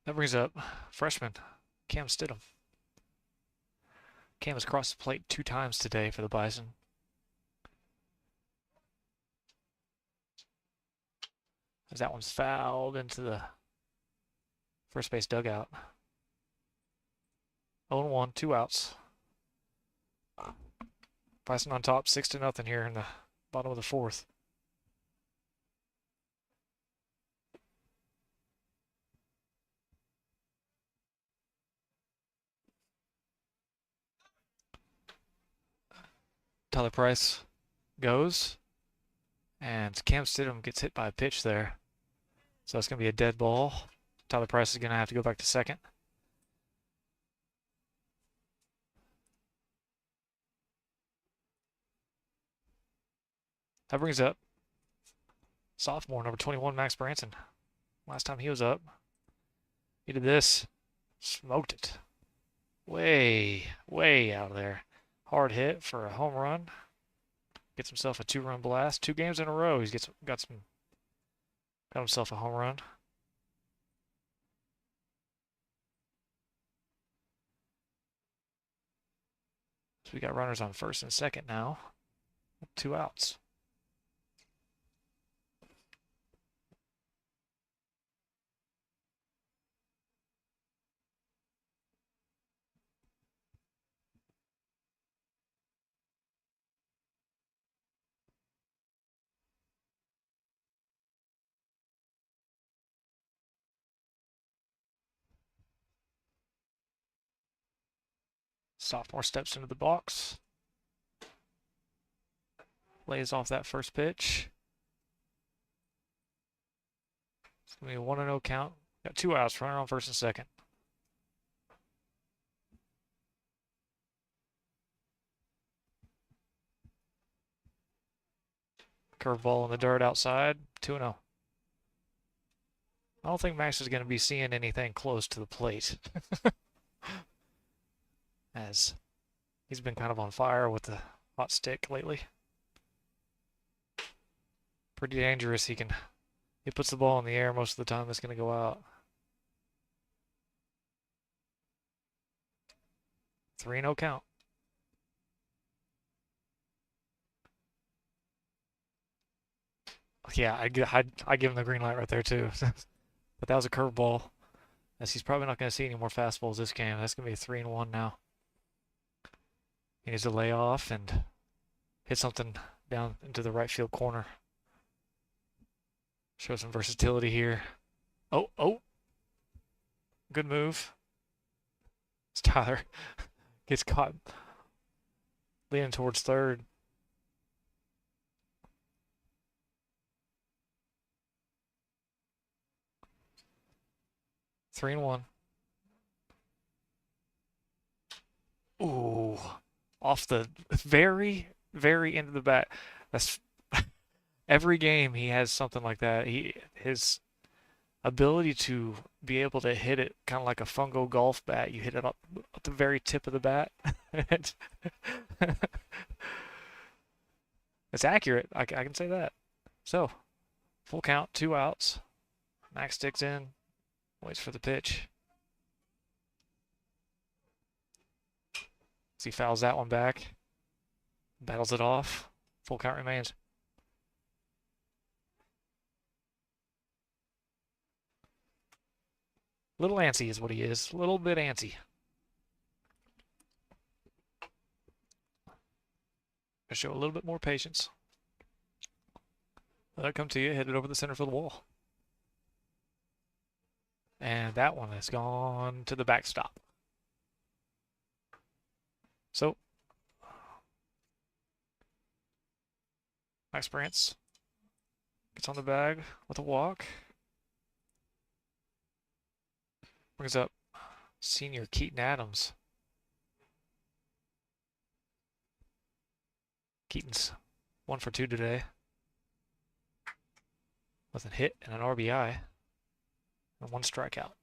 That brings up freshman Cam Stidham. Cam has crossed the plate 2 times today for the Bison. As that one's fouled into the first base dugout. 0-1, 2 outs. Bison on top, 6-0 here in the bottom of the 4th. Tyler Price goes, and Cam Stidham gets hit by a pitch there. So it's going to be a dead ball. Tyler Price is going to have to go back to second. That brings up sophomore, number 21, Max Branson. Last time he was up, he did this. Smoked it. Way, way out of there. Hard hit for a home run. Gets himself a 2-run blast. 2 games in a row, he's got himself a home run. So we got runners on first and second now. 2 outs. Sophomore steps into the box. Lays off that first pitch. It's going to be a 1-0 count. Got 2 outs, runner on first and second. Curveball in the dirt outside, 2-0. I don't think Max is going to be seeing anything close to the plate. As he's been kind of on fire with the hot stick lately. Pretty dangerous. He puts the ball in the air most of the time. It's going to go out. 3-0 count. Yeah, I give him the green light right there too. But that was a curveball. as he's probably not going to see any more fastballs this game. That's going to be a 3-1 now. He needs to lay off and hit something down into the right field corner. Show some versatility here. Oh, oh. Good move. As Tyler gets caught leaning towards third. Three and one. Ooh, off the very, very end of the bat. That's every game he has something like that. His ability to be able to hit it kind of like a fungo golf bat. You hit it up at the very tip of the bat. It's accurate. I can say that. So, full count, 2 outs. Max sticks in, waits for the pitch. As he fouls that one back, battles it off. Full count remains. Little antsy is what he is. A little bit antsy. Show a little bit more patience. Let it come to you, hit it over the center field wall. And that one has gone to the backstop. So, Max Brantz gets on the bag with a walk. Brings up senior Keaton Adams. Keaton's 1 for 2 today. With a hit and an RBI. And 1 strikeout.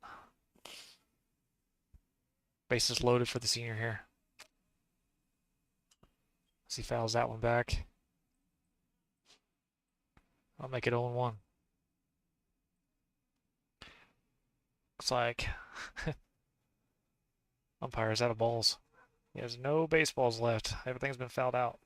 Bases loaded for the senior here. As he fouls that one back. I'll make it 0-1. Looks like umpire's out of balls. He has no baseballs left. Everything's been fouled out.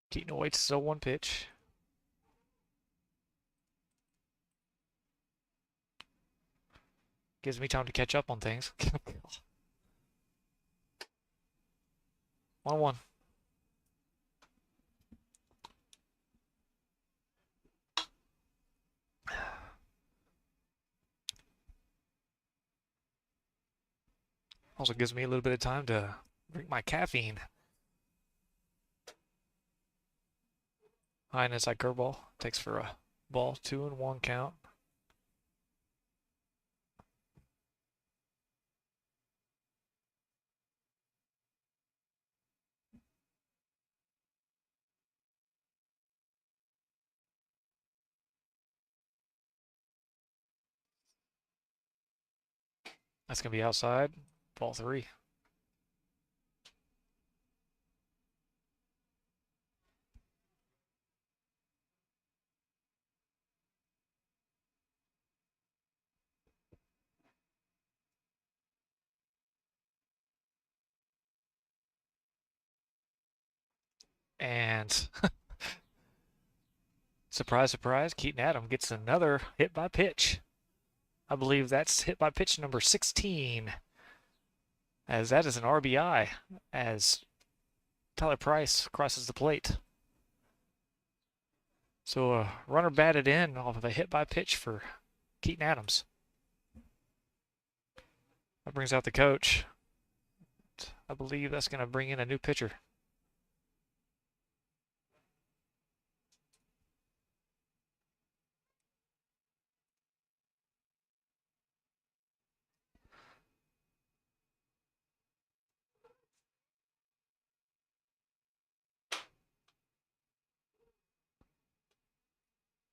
Keaton awaits his 0-1 pitch. Gives me time to catch up on things. 1-1. Also gives me a little bit of time to drink my caffeine. High and inside curveball. Takes for a ball. 2-1 count. That's going to be outside. Ball 3. And surprise, surprise, Keaton Adams gets another hit by pitch. I believe that's hit by pitch number 16. As that is an RBI as Tyler Price crosses the plate. So a runner batted in off of a hit by pitch for Keaton Adams. That brings out the coach. I believe that's going to bring in a new pitcher.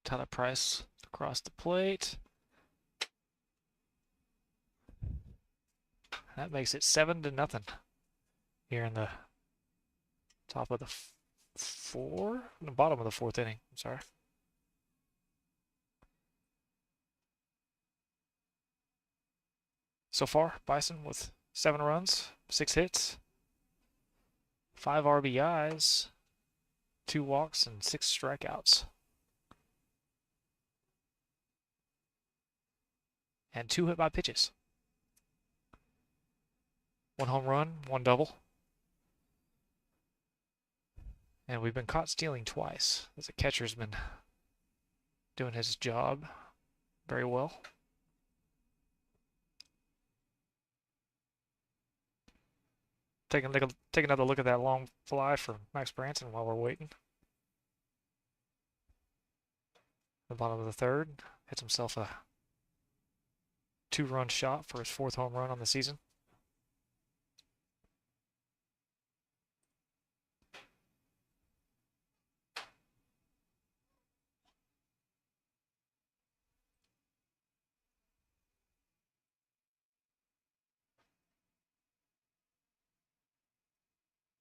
Tyler Price across the plate. That makes it 7-0 here in the top of the the bottom of the fourth inning. I'm sorry. So far, Bison with 7 runs, 6 hits, 5 RBIs, 2 walks, and 6 strikeouts. And 2 hit by pitches. 1 home run, 1 double. And we've been caught stealing twice, as the catcher's been doing his job very well. Take another look at that long fly for Max Branson while we're waiting. The bottom of the third, hits himself a 2-run shot for his 4th home run on the season.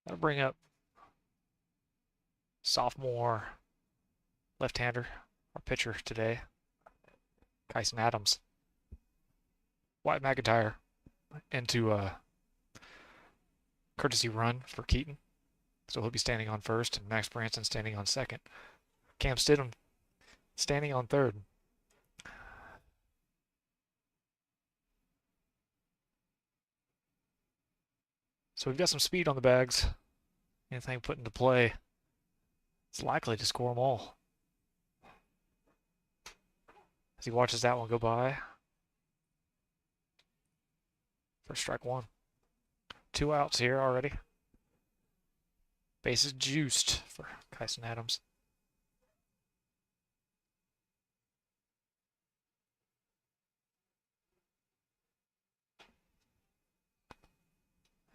That'll bring up sophomore left-hander, our pitcher today, Kyson Adams. Wyatt McIntyre into a courtesy run for Keaton. So he'll be standing on first, and Max Branson standing on second. Cam Stidham standing on third. So we've got some speed on the bags. Anything put into play, it's likely to score them all. As he watches that one go by. First strike 1. 2 outs here already. Bases juiced for Kyson Adams.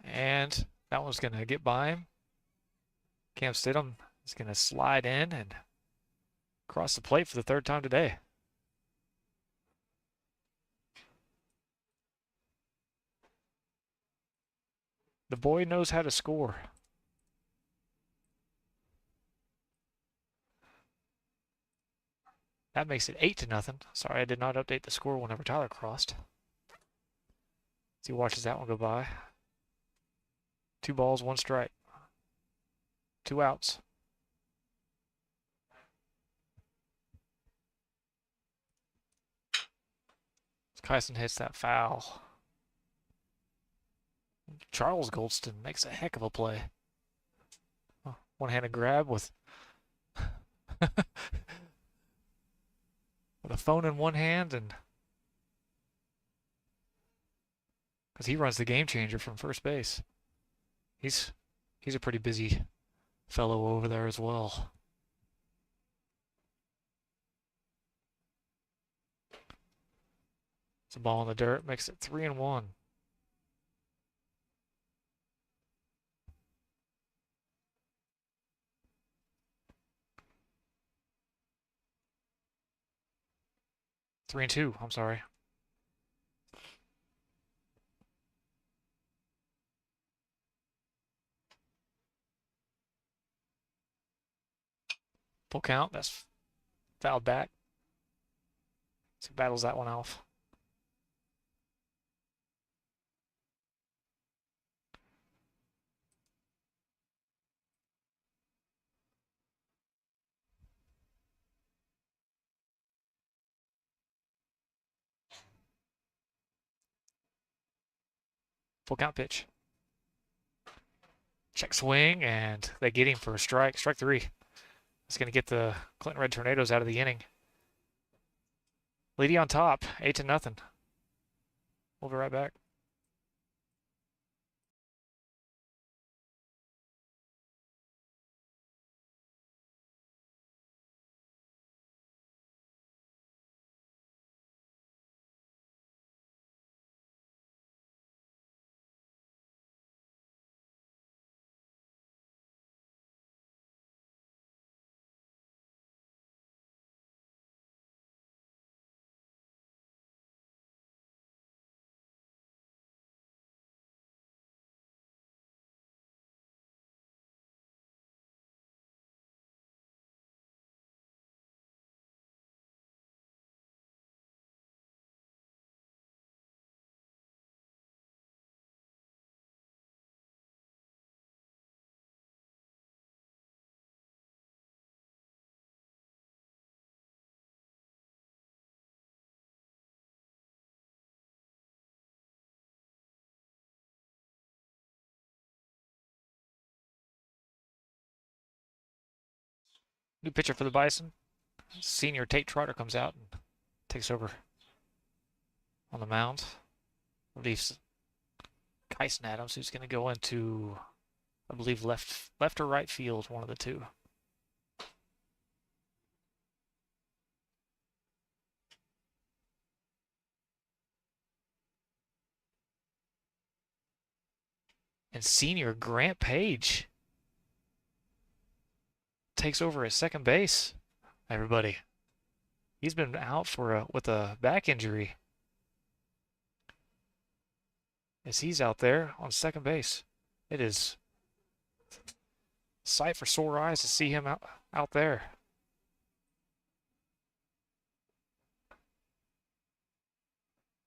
And that one's going to get by him. Cam Stidham is going to slide in and cross the plate for the 3rd time today. The boy knows how to score. That makes it 8-0. Sorry, I did not update the score whenever Tyler crossed. As he watches that one go by. 2 balls, 1 strike. 2 outs. Kyson hits that foul. Charles Goldston makes a heck of a play. One-handed grab with with a phone in one hand, and because he runs the game changer from first base. He's a pretty busy fellow over there as well. It's a ball in the dirt, makes it 3-1. Three and two, I'm sorry. Full count, that's fouled back. So he battles that one off. Full count pitch. Check swing, and they get him for a strike. Strike 3. It's going to get the Clinton Red Tornadoes out of the inning. LEEDEY on top, 8-0. We'll be right back. New pitcher for the Bison. Senior Tate Trotter comes out and takes over on the mound. Leaves Kyson Adams, who's going to go into, I believe, left or right field, one of the two. And senior Grant Page takes over at second base. Everybody, he's been out with a back injury. As he's out there on second base, it is a sight for sore eyes to see him out there.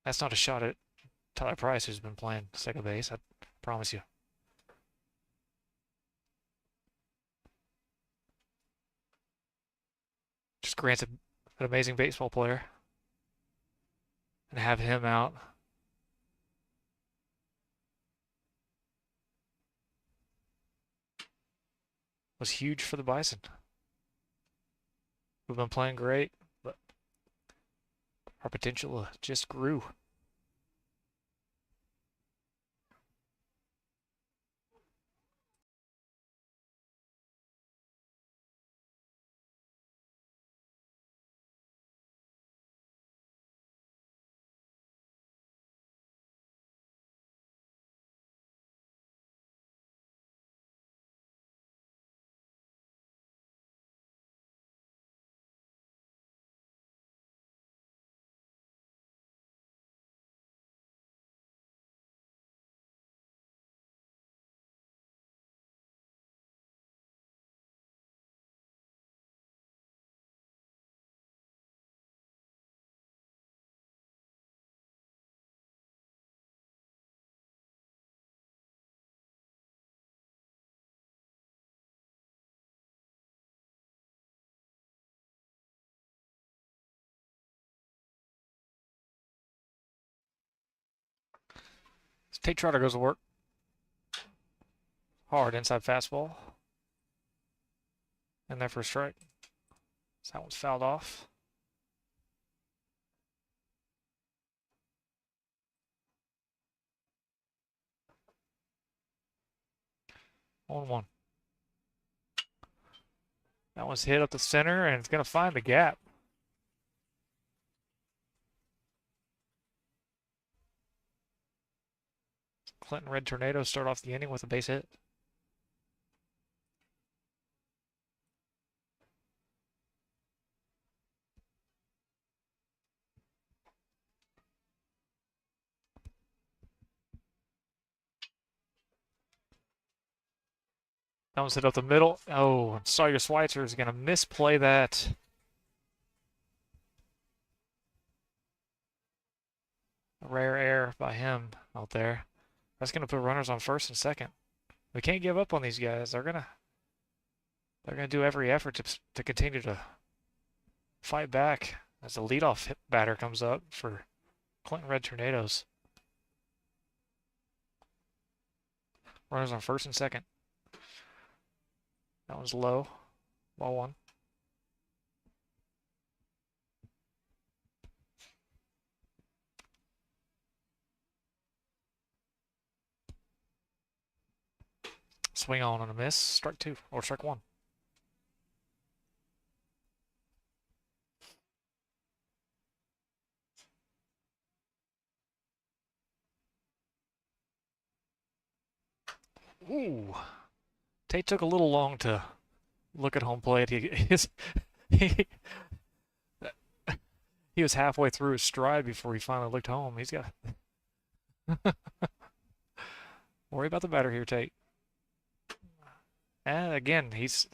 That's not a shot at Tyler Price, who's been playing second base. I promise you. Just Grant's an amazing baseball player, and have him out was huge for the Bison. We've been playing great, but our potential just grew. Tate Trotter goes to work. Hard inside fastball. And there for a strike. So that one's fouled off. On one. That one's hit up the center, and it's going to find the gap. Clinton Red Tornadoes start off the inning with a base hit. That one's hit up the middle. Oh, Sawyer Schweitzer is going to misplay that. A rare error by him out there. That's going to put runners on first and second. We can't give up on these guys. They're gonna do every effort to continue to fight back as the leadoff batter comes up for Clinton Red Tornadoes. Runners on first and second. That one's low. Ball one. Swing on a miss. Strike two or strike one. Ooh. Tate took a little long to look at home plate. He, he was halfway through his stride before he finally looked home. He's got worry about the batter here, Tate. And again, he's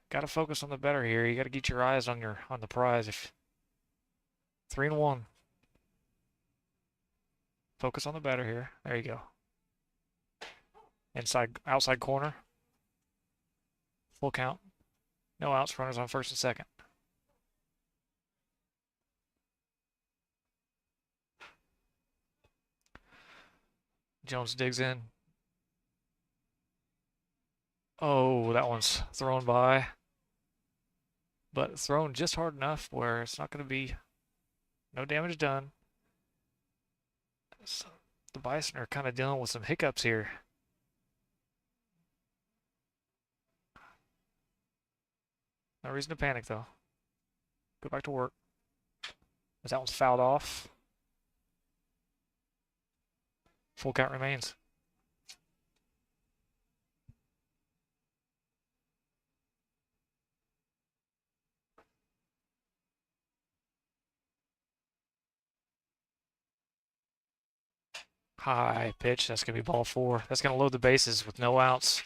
got to focus on the batter here. You got to get your eyes on the prize. If 3-1, focus on the batter here. There you go. Outside corner. Full count. No outs. Runners on first and second. Jones digs in. Oh, that one's thrown by, but thrown just hard enough where it's not going to be no damage done. So the Bison are kind of dealing with some hiccups here. No reason to panic though. Go back to work. As that one's fouled off. Full count remains. High pitch. That's going to be ball four. That's going to load the bases with no outs.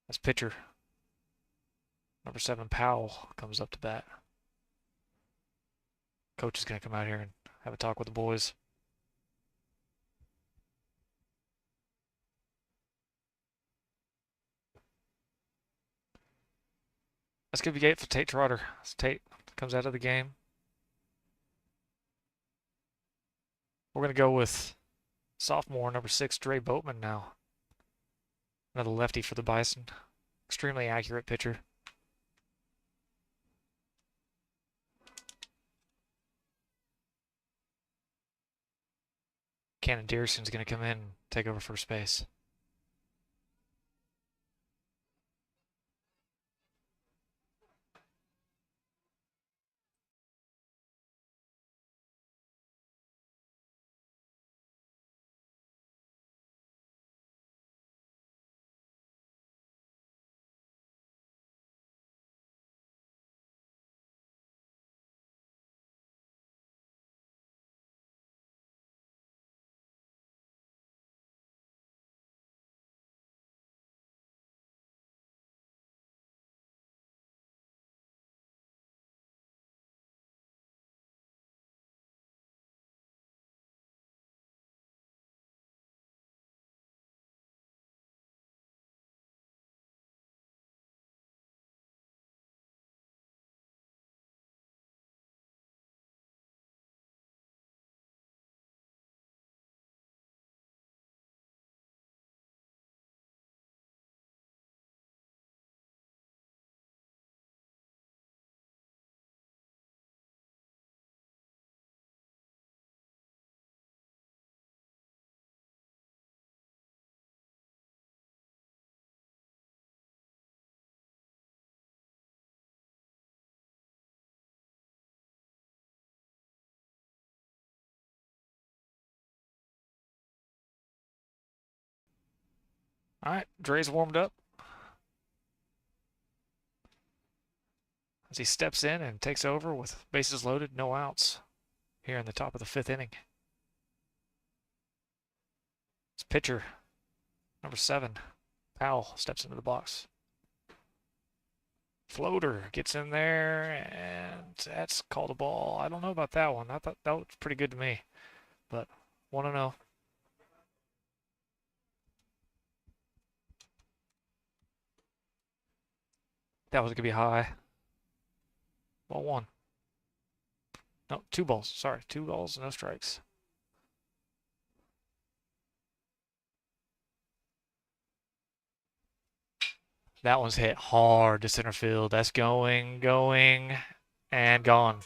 That's pitcher. Number 7, Powell, comes up to bat. Coach is going to come out here and have a talk with the boys. That's going to be gate for Tate Trotter. As Tate comes out of the game. We're going to go with sophomore, number 6, Dre Boatman now. Another lefty for the Bison. Extremely accurate pitcher. Cannon Dearson's going to come in and take over first base. All right, Dre's warmed up. As he steps in and takes over with bases loaded, no outs here in the top of the 5th inning. It's pitcher, number 7, Powell, steps into the box. Floater gets in there, and that's called a ball. I don't know about that one. I thought that was pretty good to me, but 1-0. That was going to be high. Ball 1. No, 2 balls. Sorry, 2 balls, no strikes. That one's hit hard to center field. That's going, and gone.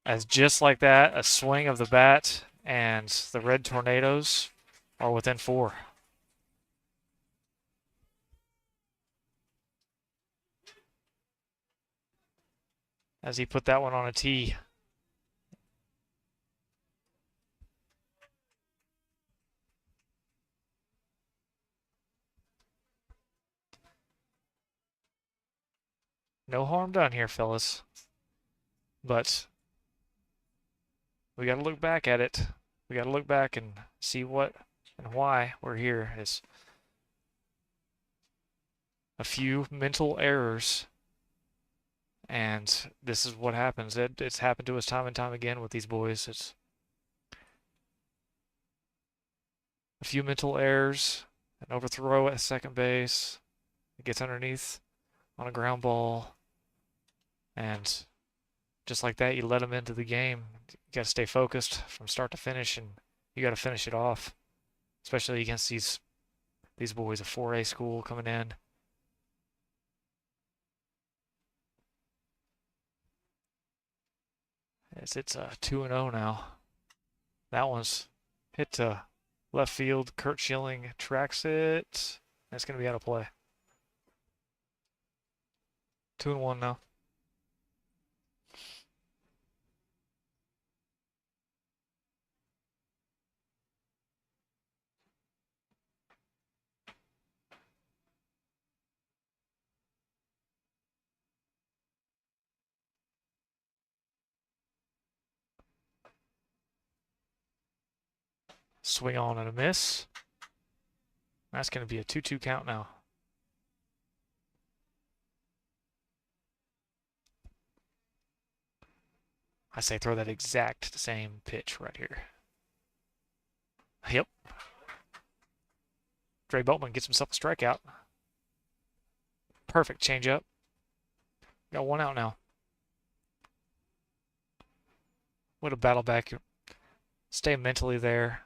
As just like that, a swing of the bat, and the Red Tornadoes are within 4. As he put that one on a tee. No harm done here, fellas. But we got to look back at it. We got to look back and see what and why we're here. Is a few mental errors, and this is what happens. It's happened to us time and time again with these boys. It's a few mental errors, an overthrow at second base. It gets underneath on a ground ball, and just like that, you let them into the game. You got to stay focused from start to finish, and you got to finish it off, especially against these boys, a 4A school coming in. It's 2-0 now. That one's hit to left field. Kurt Schilling tracks it. It's going to be out of play. 2-1 now. Swing on and a miss. That's going to be a 2-2 count now. I say throw that exact same pitch right here. Yep. Dre Boatman gets himself a strikeout. Perfect changeup. Got one out now. What a battle back. Stay mentally there.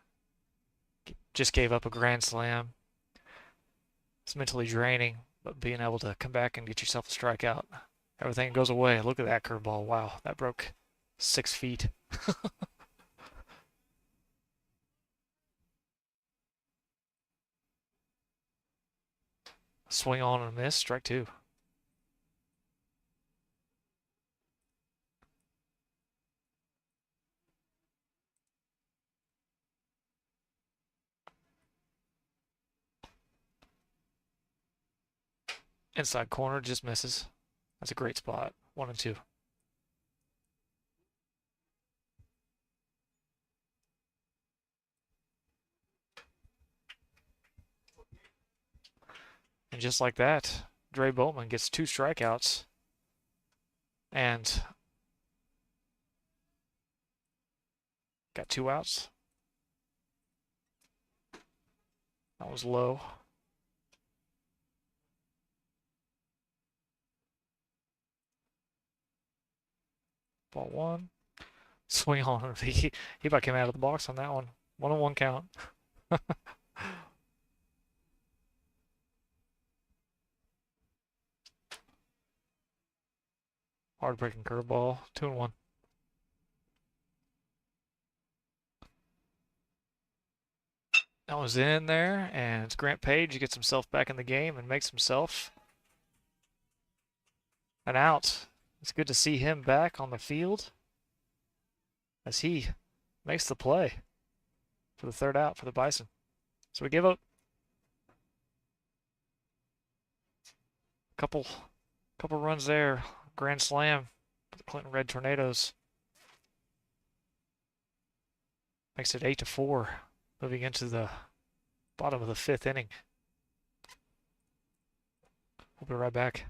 Just gave up a grand slam. It's mentally draining, but being able to come back and get yourself a strikeout, everything goes away. Look at that curveball. Wow, that broke 6 feet. Swing on and a miss, strike 2. Inside corner, just misses. That's a great spot. 1-2. And just like that, Dre Boatman gets 2 strikeouts and got 2 outs. That was low. Ball 1. Swing on him. He about came out of the box on that one. 1-1 count. Hard breaking curveball. 2-1. That was in there, and Grant Page gets himself back in the game and makes himself an out. It's good to see him back on the field as he makes the play for the 3rd out for the Bison. So we give up a couple runs there. Grand slam for the Clinton Red Tornadoes. Makes it 8-4, moving into the bottom of the 5th inning. We'll be right back.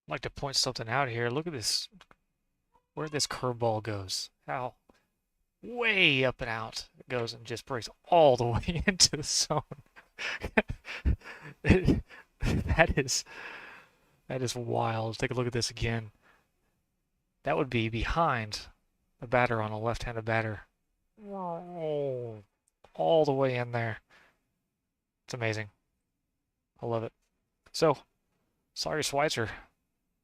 I'd like to point something out here. Look at this, where this curveball goes. How way up and out it goes and just breaks all the way into the zone. that is wild. Take a look at this again. That would be behind the batter on a left-handed batter. Oh, all the way in there. It's amazing. I love it. So, Sawyer Schweitzer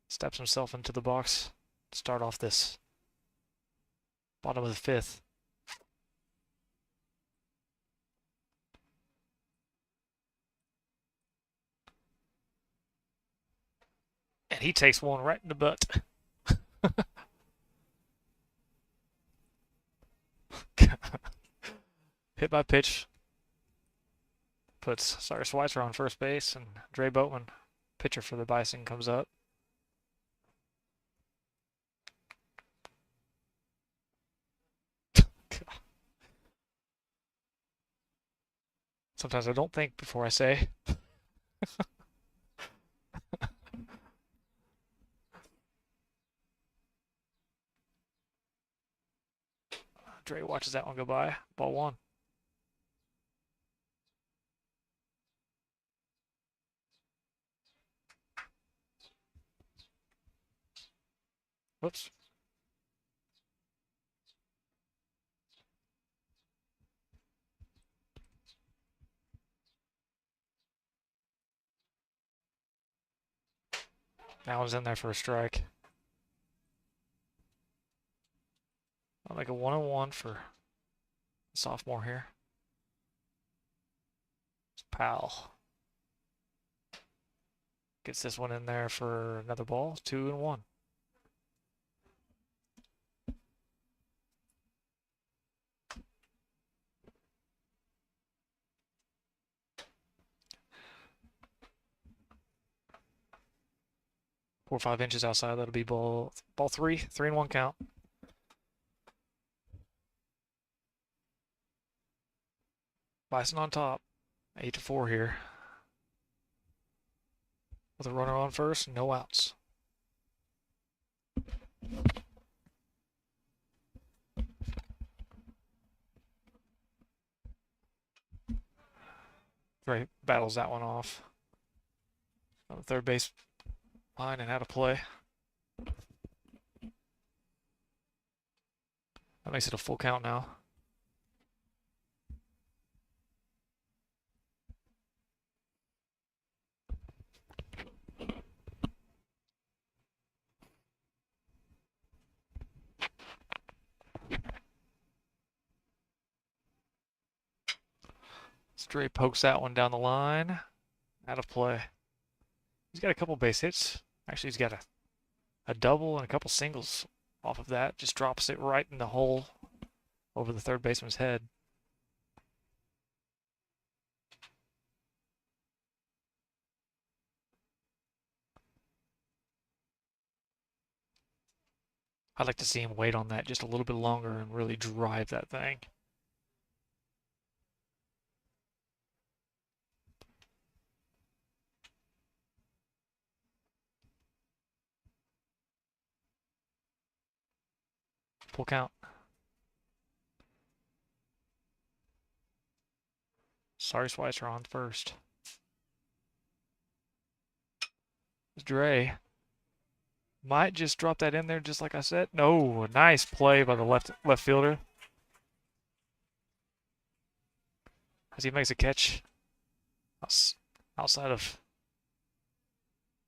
steps himself into the box to start off this bottom of the 5th. And he takes one right in the butt. Hit by pitch. Puts Cyrus Schweitzer on first base, and Dre Boatman, pitcher for the Bison, comes up. Sometimes I don't think before I say. Dre watches that one go by. Ball one. Whoops. That one's in there for a strike. I'll make a 1-1 for the sophomore here. It's Powell. Gets this one in there for another ball. 2-1. Four or 5 inches outside. That'll be ball three. 3-1 count. Bison on top. 8-4 here. With a runner on first, no outs. Dre battles that one off on the third base line and out of play. That makes it a full count now. Dre pokes that one down the line. Out of play. He's got a couple base hits. Actually, he's got a double and a couple singles off of that. Just drops it right in the hole over the third baseman's head. I'd like to see him wait on that just a little bit longer and really drive that thing. Full count. Sorry, Schweitzer on first. Dre might just drop that in there just like I said. No, nice play by the left fielder. As he makes a catch outside of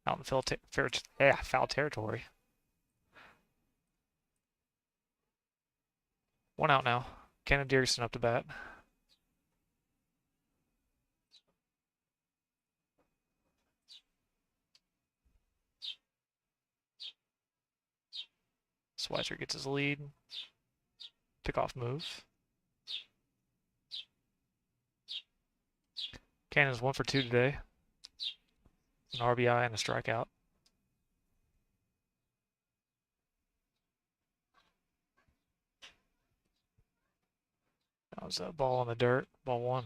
out in foul territory. One out now. Cannon Dierksen up to bat. Schweitzer gets his lead. Pickoff move. Cannon's 1 for 2 today. An RBI and a strikeout. That was a ball in the dirt. Ball one.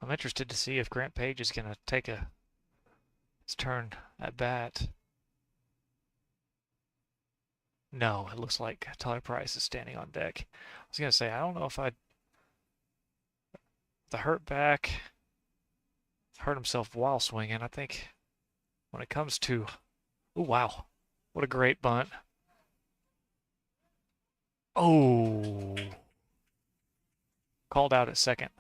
I'm interested to see if Grant Page is going to take his turn at bat. No, it looks like Tyler Price is standing on deck. I was going to say, I don't know if the hurt back hurt himself while swinging. I think when it comes to, oh wow, What a great bunt. Oh, called out at second.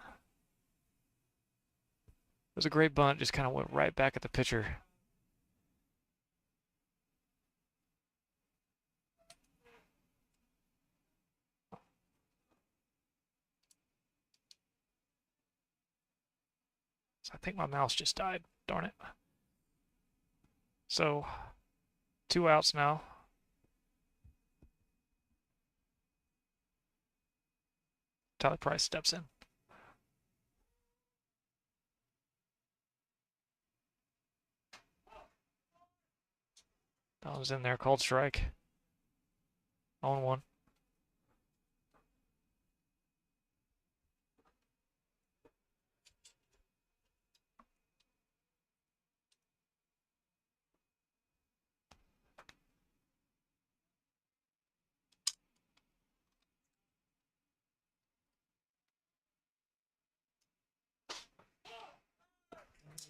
It was a great bunt, just kind of went right back at the pitcher. So I think my mouse just died. Darn it. So 2 outs now. Tyler Price steps in. That was in there, called strike. 0-1.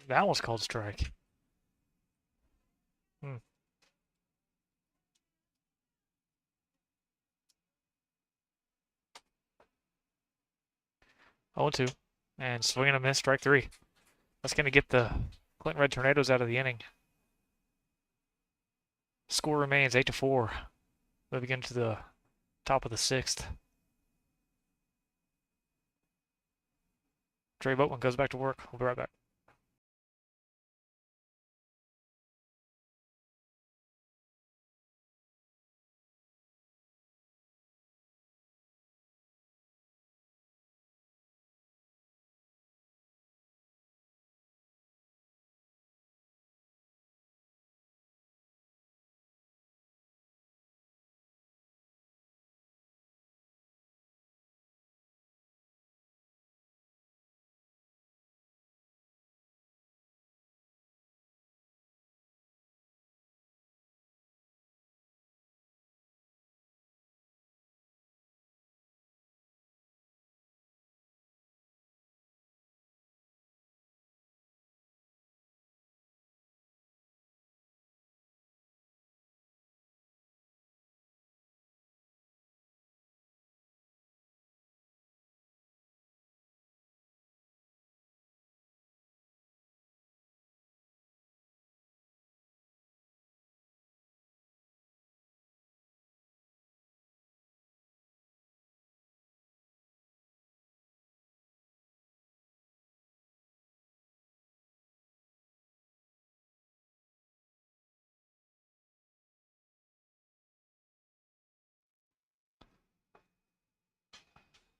That was called strike. 0-2. And swing and a miss, strike three. That's going to get the Clinton Red Tornadoes out of the inning. Score remains 8-4. Moving into the top of the sixth. Trey Boatman goes back to work. We'll be right back.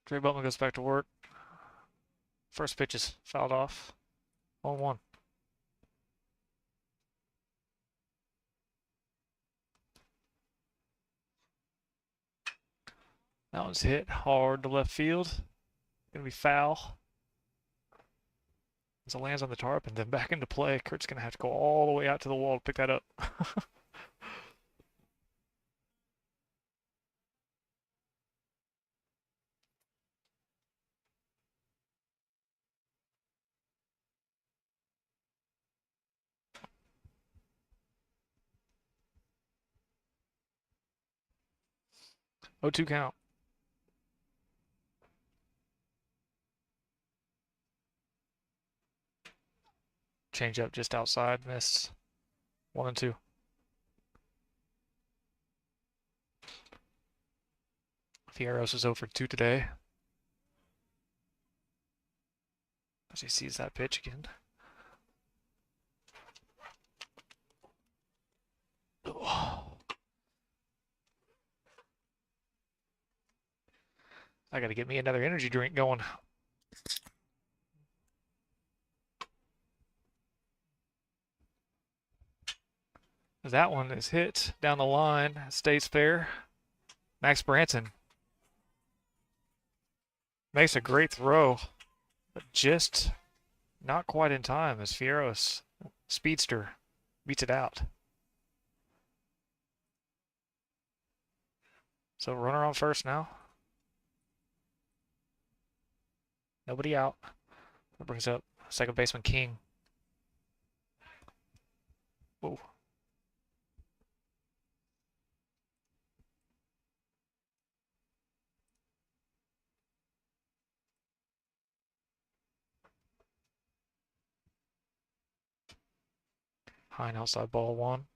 Trey Boatman goes back to work. First pitch is fouled off. 0-1. That one's hit hard to left field. Gonna be foul. As it lands on the tarp and then back into play, Kurt's gonna have to go all the way out to the wall to pick that up. 0-2 count. Change up just outside, missed. 1-2. Fierros is 0 for 2 today. As he sees that pitch again. I gotta get me another energy drink going. That one is hit down the line, stays fair. Max Branson makes a great throw, but just not quite in time as Fierro's speedster beats it out. So runner on first now. Nobody out. That brings up second baseman King. Whoa. High and outside ball 1.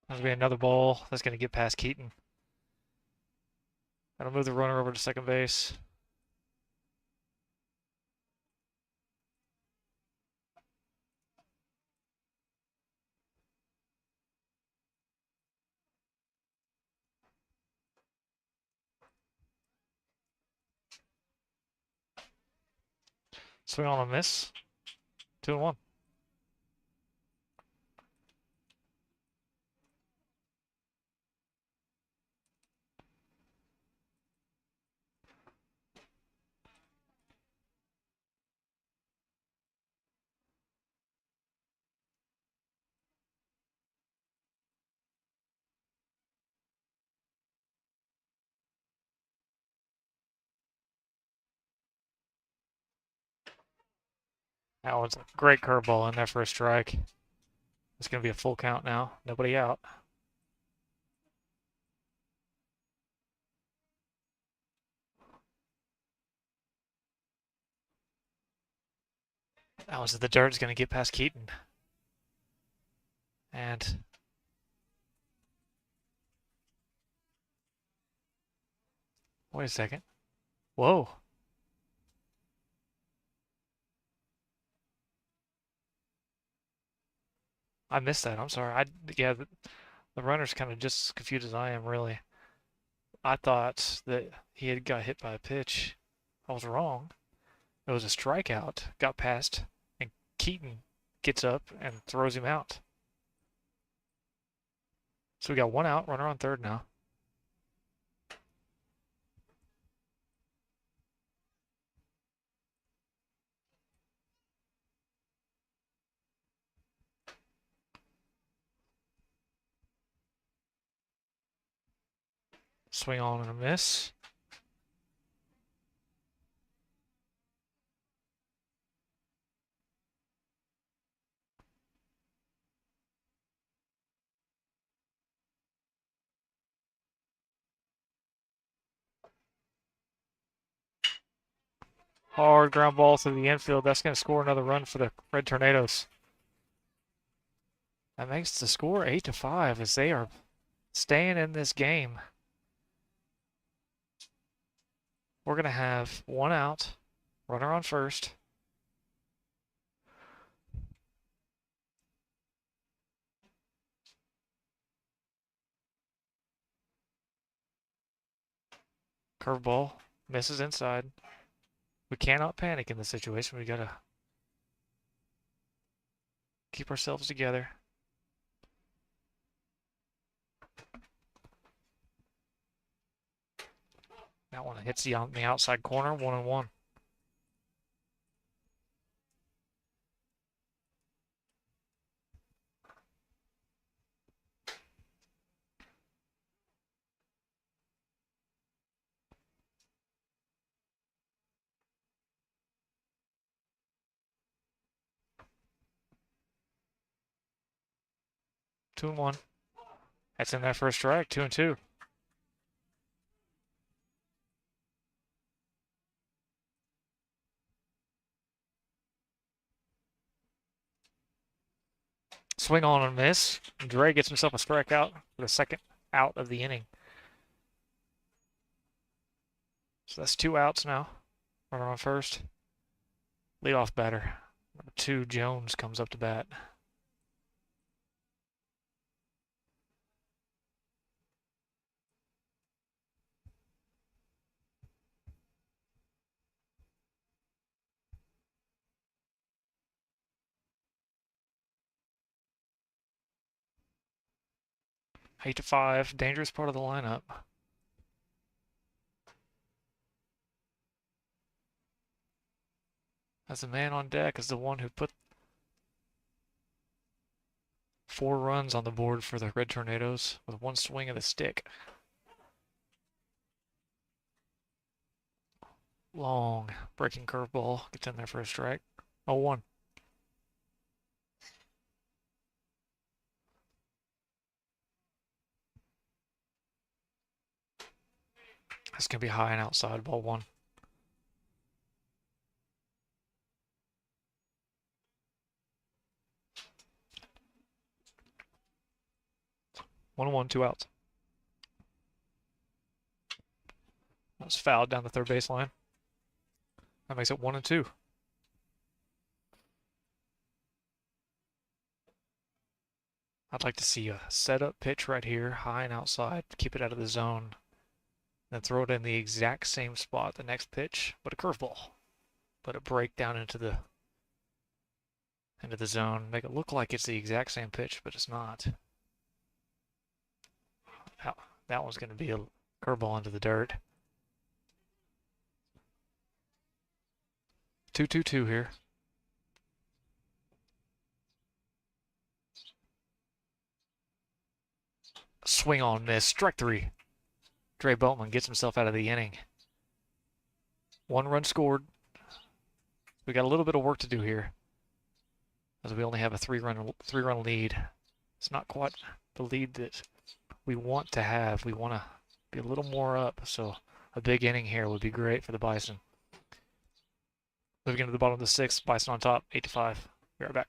There's gonna be another ball that's gonna get past Keaton. That'll move the runner over to second base. Swing on a miss. 2-1. That was a great curveball in there for a strike. It's gonna be a full count now. Nobody out. That was the dirt's gonna get past Keaton. And wait a second. Whoa. I missed that. I'm sorry. Yeah, the runner's kind of just as confused as I am, really. I thought that he had got hit by a pitch. I was wrong. It was a strikeout. Got past, and Keaton gets up and throws him out. So we got 1 out, runner on third now. Swing on and a miss. Hard ground ball through the infield. That's going to score another run for the Red Tornadoes. That makes the score 8-5 as they are staying in this game. We're going to have 1 out, runner on first. Curveball misses inside. We cannot panic in this situation. We got to keep ourselves together. That one hits on the outside corner, 1-1. Two and one. That's in that first strike. 2-2. Swing on and miss. Dre gets himself a strikeout for the second out of the inning. So that's 2 outs now. Runner on first. Leadoff batter. Number 2, Jones, comes up to bat. Eight to 5. Dangerous part of the lineup. As the man on deck is the one who put 4 runs on the board for the Red Tornadoes with 1 swing of the stick. Long breaking curveball gets in there for a strike. 0-1. That's going to be high and outside, ball 1. One and one, 2 outs. That was fouled down the third baseline. That makes it 1 and 2. I'd like to see a setup pitch right here, high and outside, keep it out of the zone, then throw it in the exact same spot the next pitch, but a curveball. Let it break down into the zone, make it look like it's the exact same pitch, but it's not. That one's going to be a curveball into the dirt. 2-2-2 here. Swing on, miss, strike 3. Dre Boatman gets himself out of the inning. 1 run scored. We got a little bit of work to do here, as we only have a 3-run lead. It's not quite the lead that we want to have. We want to be a little more up, so a big inning here would be great for the Bison. Moving into the bottom of the 6th, Bison on top, 8-5. Be right back.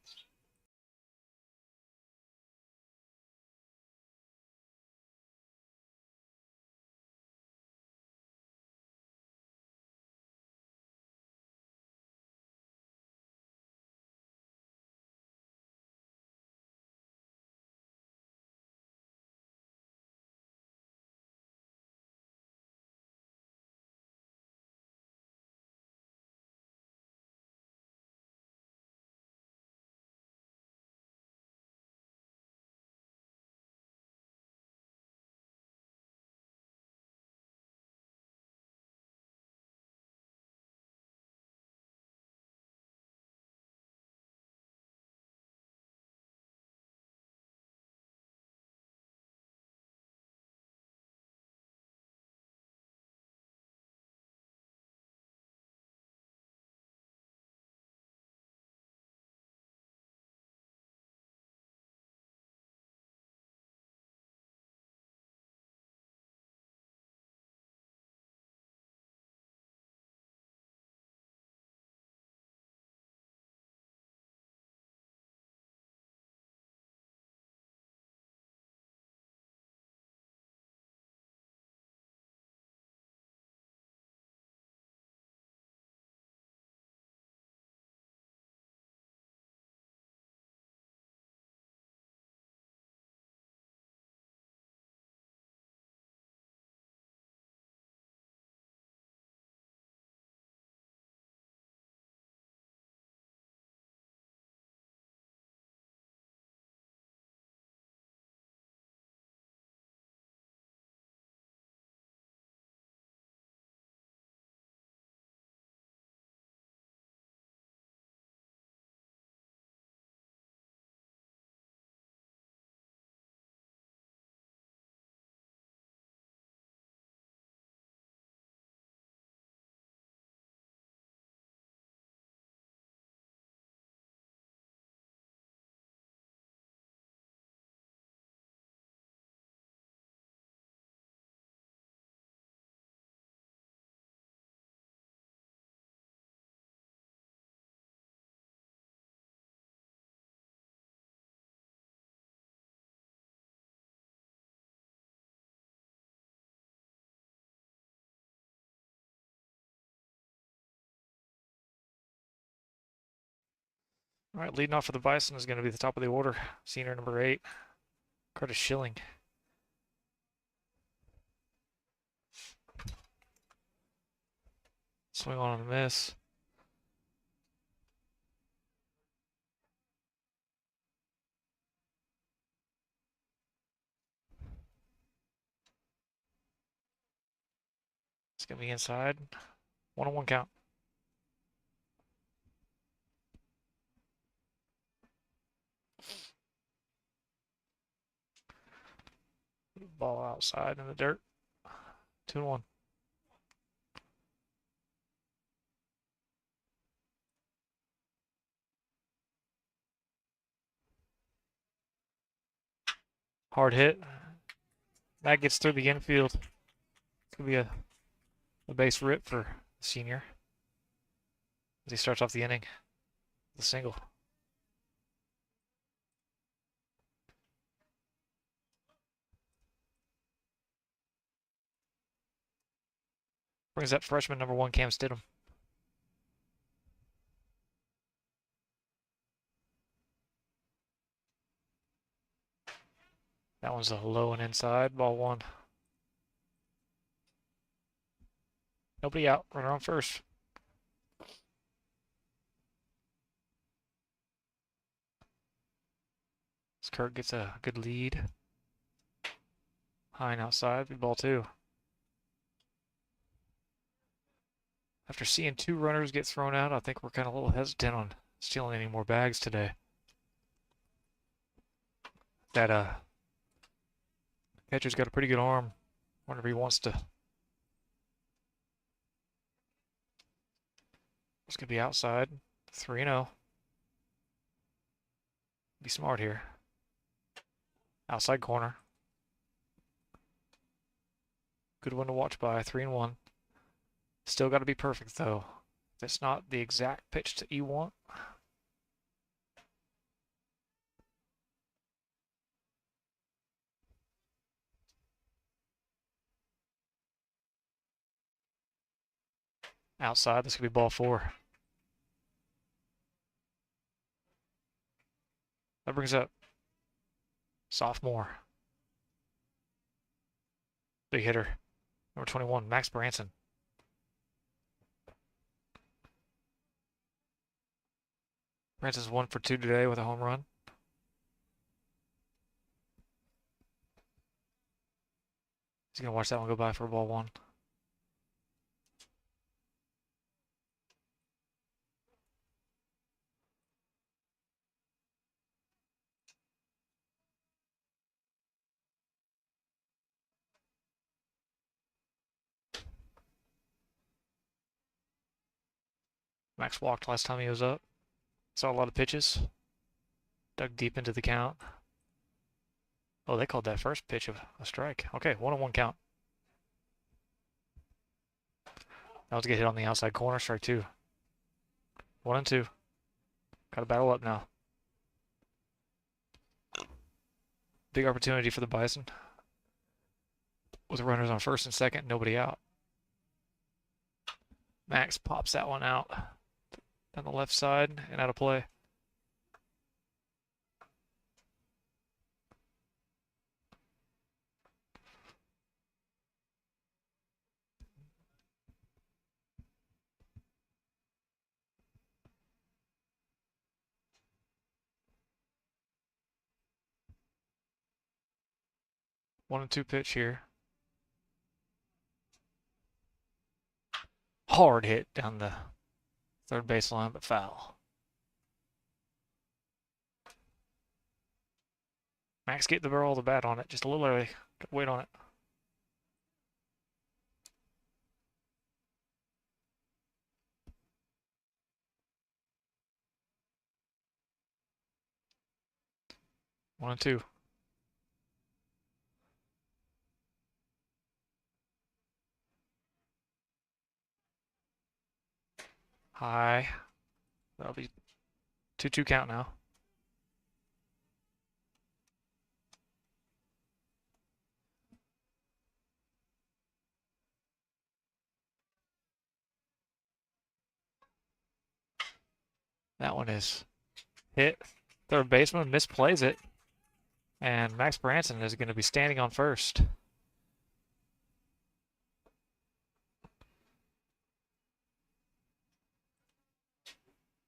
All right, leading off for the Bison is going to be the top of the order, senior number 8, Curtis Schilling. Swing on a miss. It's going to be inside. 1-1 count. Ball outside in the dirt. 2-1. Hard hit. That gets through the infield. It's going to be a base rip for the senior as he starts off the inning. The single. Brings up freshman number 1, Cam Stidham. That one's a low and inside. Ball 1. Nobody out. Runner on first. As Kurt gets a good lead. High and outside. Ball 2. After seeing 2 runners get thrown out, I think we're kind of a little hesitant on stealing any more bags today. That catcher's got a pretty good arm. Wonder if he wants to. It's gonna be outside. 3-0. Be smart here. Outside corner. Good one to watch by. 3-1. Still got to be perfect though. That's not the exact pitch that you want. Outside, this could be ball 4. That brings up sophomore. Big hitter. Number 21, Max Branson. Branson's 1 for 2 today with a home run. He's going to watch that one go by for ball 1. Max walked last time he was up. Saw a lot of pitches. Dug deep into the count. Oh, they called that first pitch of a strike. Okay, 1-1 count. That was a good hit on the outside corner. Strike 2. 1-2. Got to battle up now. Big opportunity for the Bison. With runners on first and second, nobody out. Max pops that one out. Down the left side and out of play. One and 2 pitch here. Hard hit down the third baseline, but foul. Max get the barrel of the bat on it just a little early. Got to wait on it. One and 2. High. That'll be 2-2 count now. That one is hit. Third baseman misplays it. And Max Branson is going to be standing on first.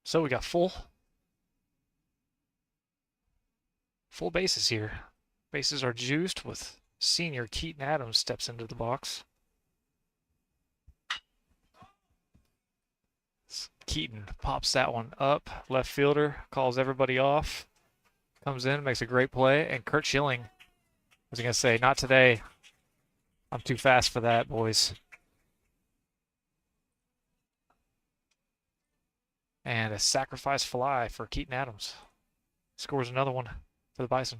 So we got full bases here. Bases are juiced with senior Keaton Adams steps into the box. Keaton pops that one up. Left fielder calls everybody off. Comes in, makes a great play, and Kurt Schilling was gonna say, not today. I'm too fast for that, boys. And a sacrifice fly for Keaton Adams. Scores another one for the Bison.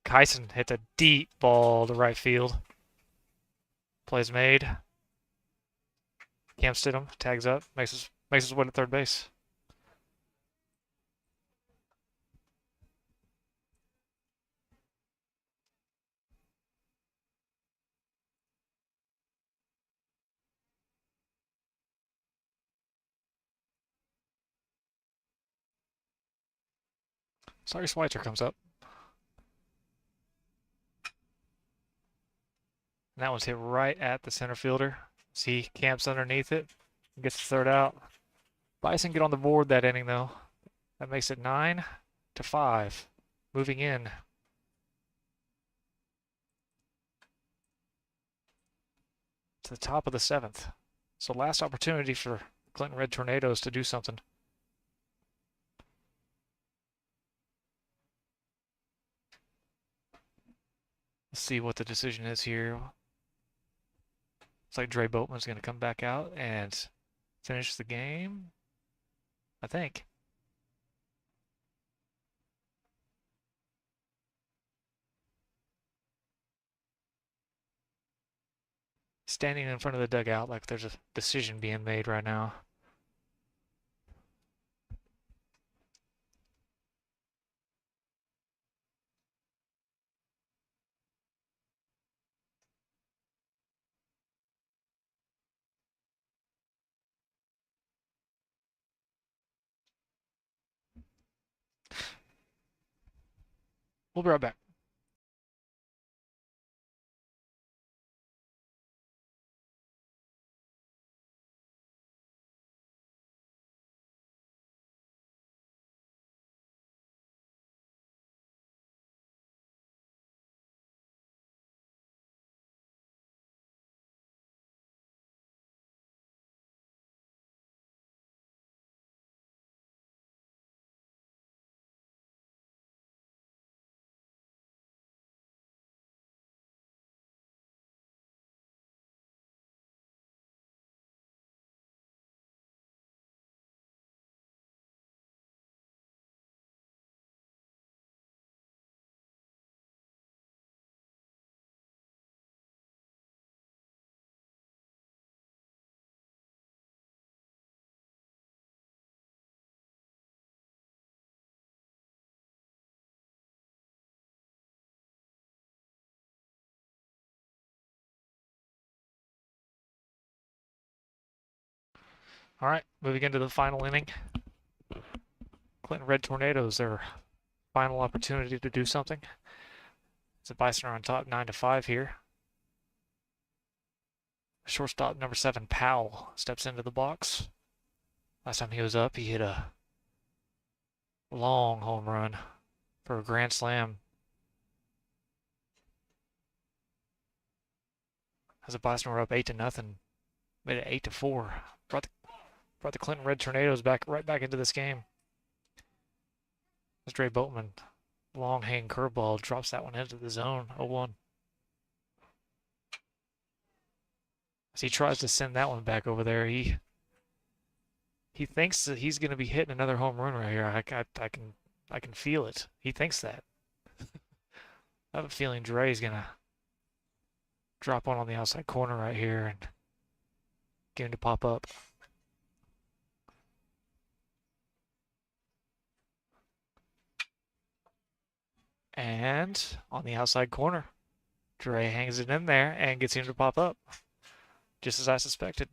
Kyson hits a deep ball to right field. Plays made. Cam Stidham tags up, makes his way to third base. Sorry, Schweitzer comes up. And that one's hit right at the center fielder. See, camps underneath it. Gets the third out. Bison get on the board that inning, though. That makes it 9-5. Moving in. To the top of the 7th. So last opportunity for Clinton Red Tornadoes to do something. Let's see what the decision is here. Looks like Dre Boatman's going to come back out and finish the game, I think. Standing in front of the dugout like there's a decision being made right now. We'll be right back. All right, moving into the final inning. Clinton Red Tornadoes, their final opportunity to do something. The Bison are on top 9-5 here. Shortstop number 7, Powell, steps into the box. Last time he was up, he hit a long home run for a grand slam. As the Bison were up 8-0, made it 8-4. Brought the Clinton Red Tornadoes right back into this game. As Dre Boatman, long hanging curveball, drops that one into the zone. 0-1. As he tries to send that one back over there, he thinks that he's going to be hitting another home run right here. I can feel it. He thinks that. I have a feeling Dre's going to drop one on the outside corner right here and get him to pop up. And on the outside corner, Dre hangs it in there and gets him to pop up. Just as I suspected.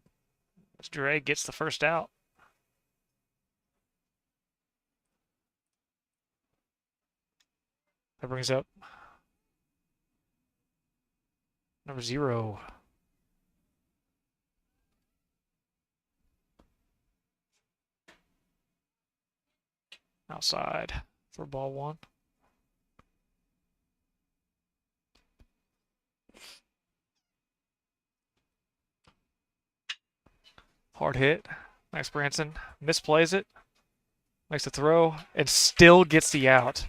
Dre gets the first out. That brings up number 0. Outside for ball 1. Hard hit. Max Branson misplays it. Makes a throw and still gets the out.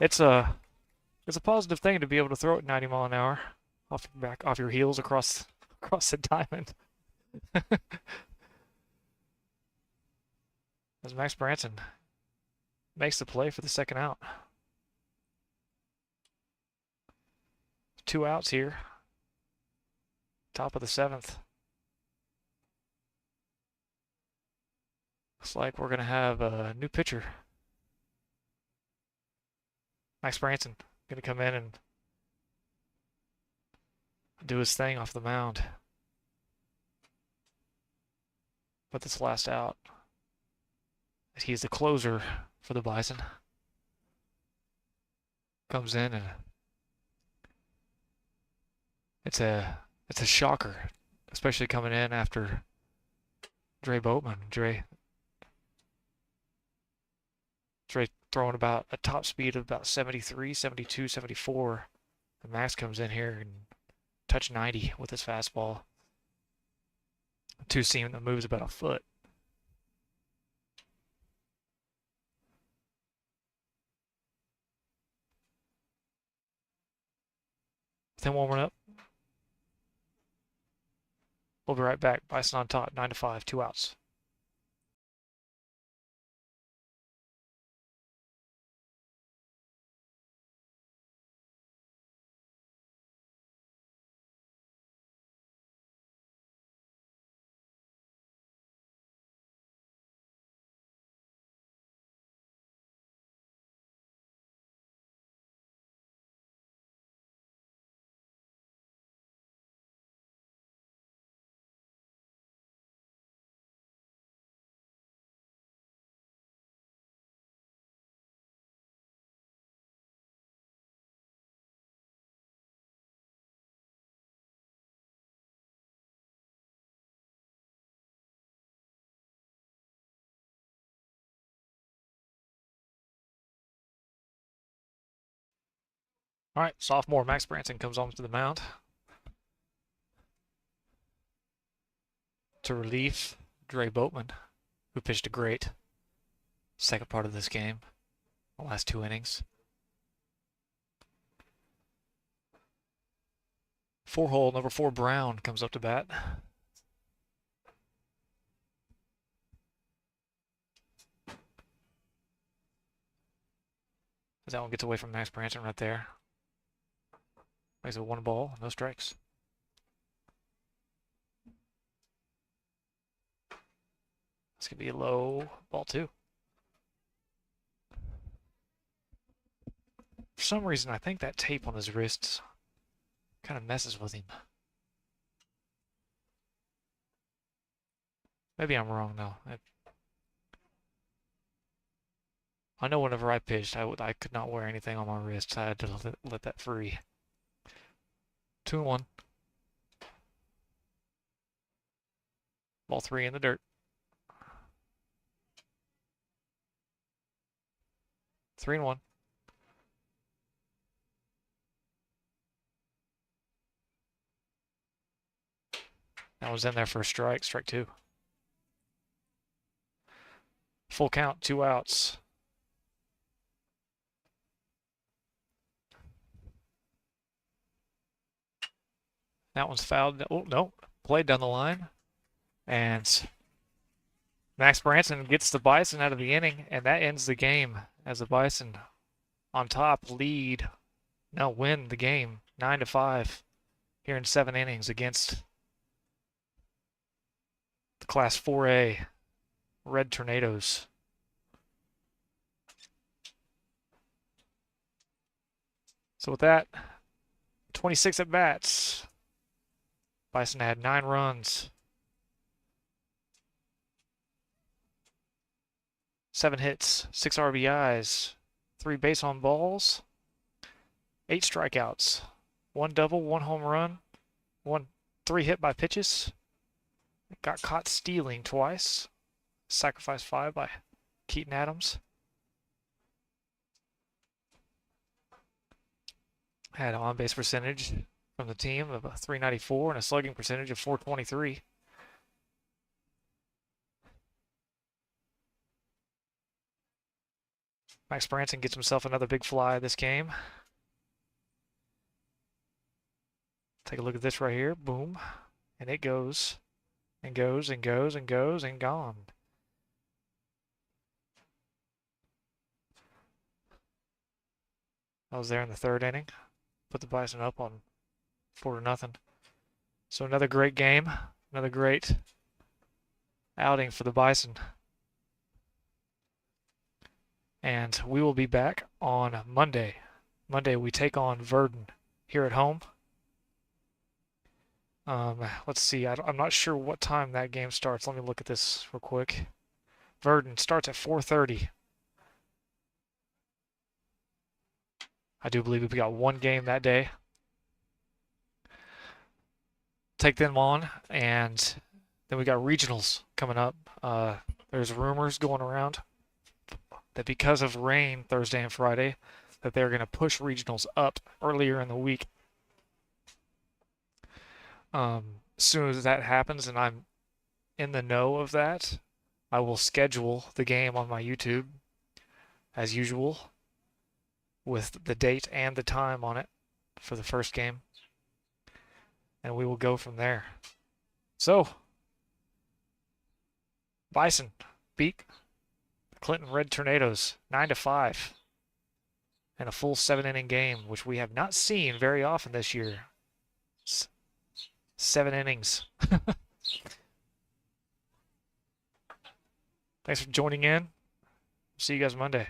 It's a positive thing to be able to throw it 90 mile an hour off your heels across the diamond. As Max Branson makes the play for the second out. 2 outs here. Top of the 7th. Looks like we're going to have a new pitcher. Max Branson going to come in and do his thing off the mound. But this last out, he's the closer for the Bison. Comes in and it's a shocker, especially coming in after Dre Boatman. Dre throwing about a top speed of about 73, 72, 74. And Max comes in here and touch 90 with his fastball. A two-seam that moves about a foot. Then warming up. We'll be right back. Bison on top, 9-5, 2 outs. All right, sophomore Max Branson comes onto the mound to relieve Dre Boatman, who pitched a great second part of this game, the last 2 innings. 4-hole, number 4 Brown comes up to bat. As that one gets away from Max Branson right there. Makes it 1 ball, no strikes. This could be a low ball 2. For some reason, I think that tape on his wrists kind of messes with him. Maybe I'm wrong though. I know whenever I pitched, I could not wear anything on my wrists. I had to let that free. 2-1. Ball 3 in the dirt. 3-1. That was in there for a strike. Strike 2. Full count, 2 outs. That one's fouled. Oh, no. Played down the line. And Max Branson gets the Bison out of the inning, and that ends the game as the Bison on top win the game 9-5 here in 7 innings against the Class 4A Red Tornadoes. So with that, 26 at bats. Bison had 9 runs, 7 hits, 6 RBIs, 3 base on balls, 8 strikeouts, 1 double, 1 home run, 3 hit by pitches. Got caught stealing twice. Sacrifice 5 by Keaton Adams. Had an on-base percentage from the team of a .394 and a slugging percentage of .423. Max Branson gets himself another big fly this game. Take a look at this right here. Boom. And it goes and goes and goes and goes and gone. I was there in the third inning. Put the Bison up on 4-0. So another great game. Another great outing for the Bison. And we will be back on Monday. Monday we take on Verdon here at home. Let's see. I'm not sure what time that game starts. Let me look at this real quick. Verdon starts at 4:30. I do believe we got one game that day. Take them on, and then we got regionals coming up. There's rumors going around that because of rain Thursday and Friday, that they're going to push regionals up earlier in the week. As soon as that happens and I'm in the know of that, I will schedule the game on my YouTube as usual with the date and the time on it for the first game. And we will go from there. So, Bison beat the Clinton Red Tornadoes 9-5 in a full 7-inning game, which we have not seen very often this year. 7 innings. Thanks for joining in. See you guys Monday.